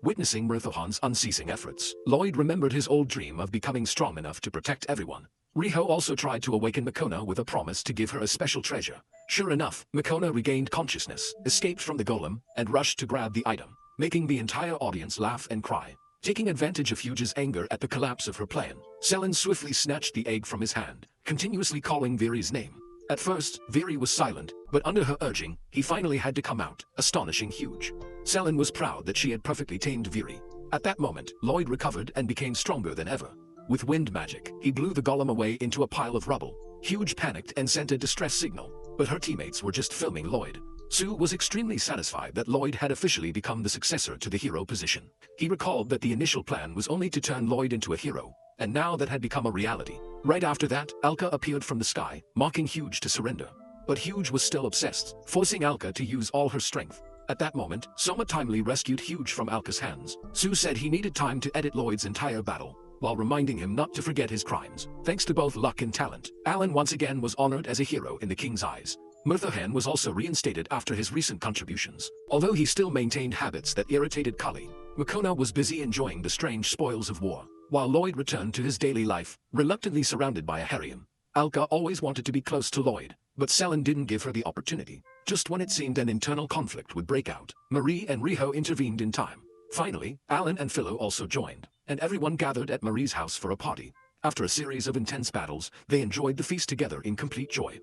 Witnessing Murthohan's unceasing efforts, Lloyd remembered his old dream of becoming strong enough to protect everyone. Riho also tried to awaken Makona with a promise to give her a special treasure. Sure enough, Makona regained consciousness, escaped from the golem, and rushed to grab the item, making the entire audience laugh and cry. Taking advantage of Huge's anger at the collapse of her plan, Selen swiftly snatched the egg from his hand, continuously calling Viri's name. At first, Viri was silent, but under her urging, he finally had to come out, astonishing Huge. Selen was proud that she had perfectly tamed Viri. At that moment, Lloyd recovered and became stronger than ever. With wind magic, he blew the golem away into a pile of rubble. Huge panicked and sent a distress signal, but her teammates were just filming Lloyd. Sue was extremely satisfied that Lloyd had officially become the successor to the hero position. He recalled that the initial plan was only to turn Lloyd into a hero, and now that had become a reality. Right after that, Alka appeared from the sky, mocking Huge to surrender. But Huge was still obsessed, forcing Alka to use all her strength. At that moment, Soma timely rescued Huge from Alka's hands. Sue said he needed time to edit Lloyd's entire battle, while reminding him not to forget his crimes. Thanks to both luck and talent, Alan once again was honored as a hero in the king's eyes. Murthohan was also reinstated after his recent contributions. Although he still maintained habits that irritated Cully, Makona was busy enjoying the strange spoils of war, while Lloyd returned to his daily life, reluctantly surrounded by a harem. Alka always wanted to be close to Lloyd, but Selen didn't give her the opportunity. Just when it seemed an internal conflict would break out, Marie and Riho intervened in time. Finally, Alan and Philo also joined, and everyone gathered at Marie's house for a party. After a series of intense battles, they enjoyed the feast together in complete joy.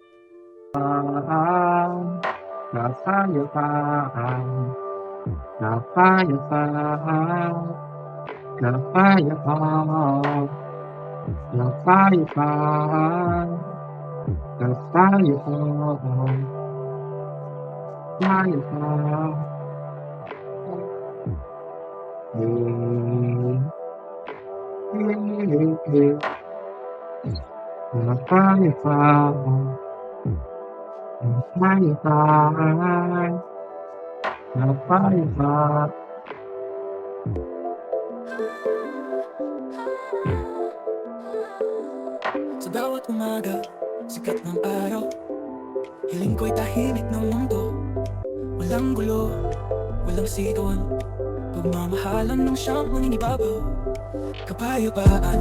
Sa bawat umaga, sikat ng araw, hiling ko'y tahimik ng mundo. Walang gulo, walang sigawan, pagmamahalan ng siyang mangingibabaw. Kapayapaan,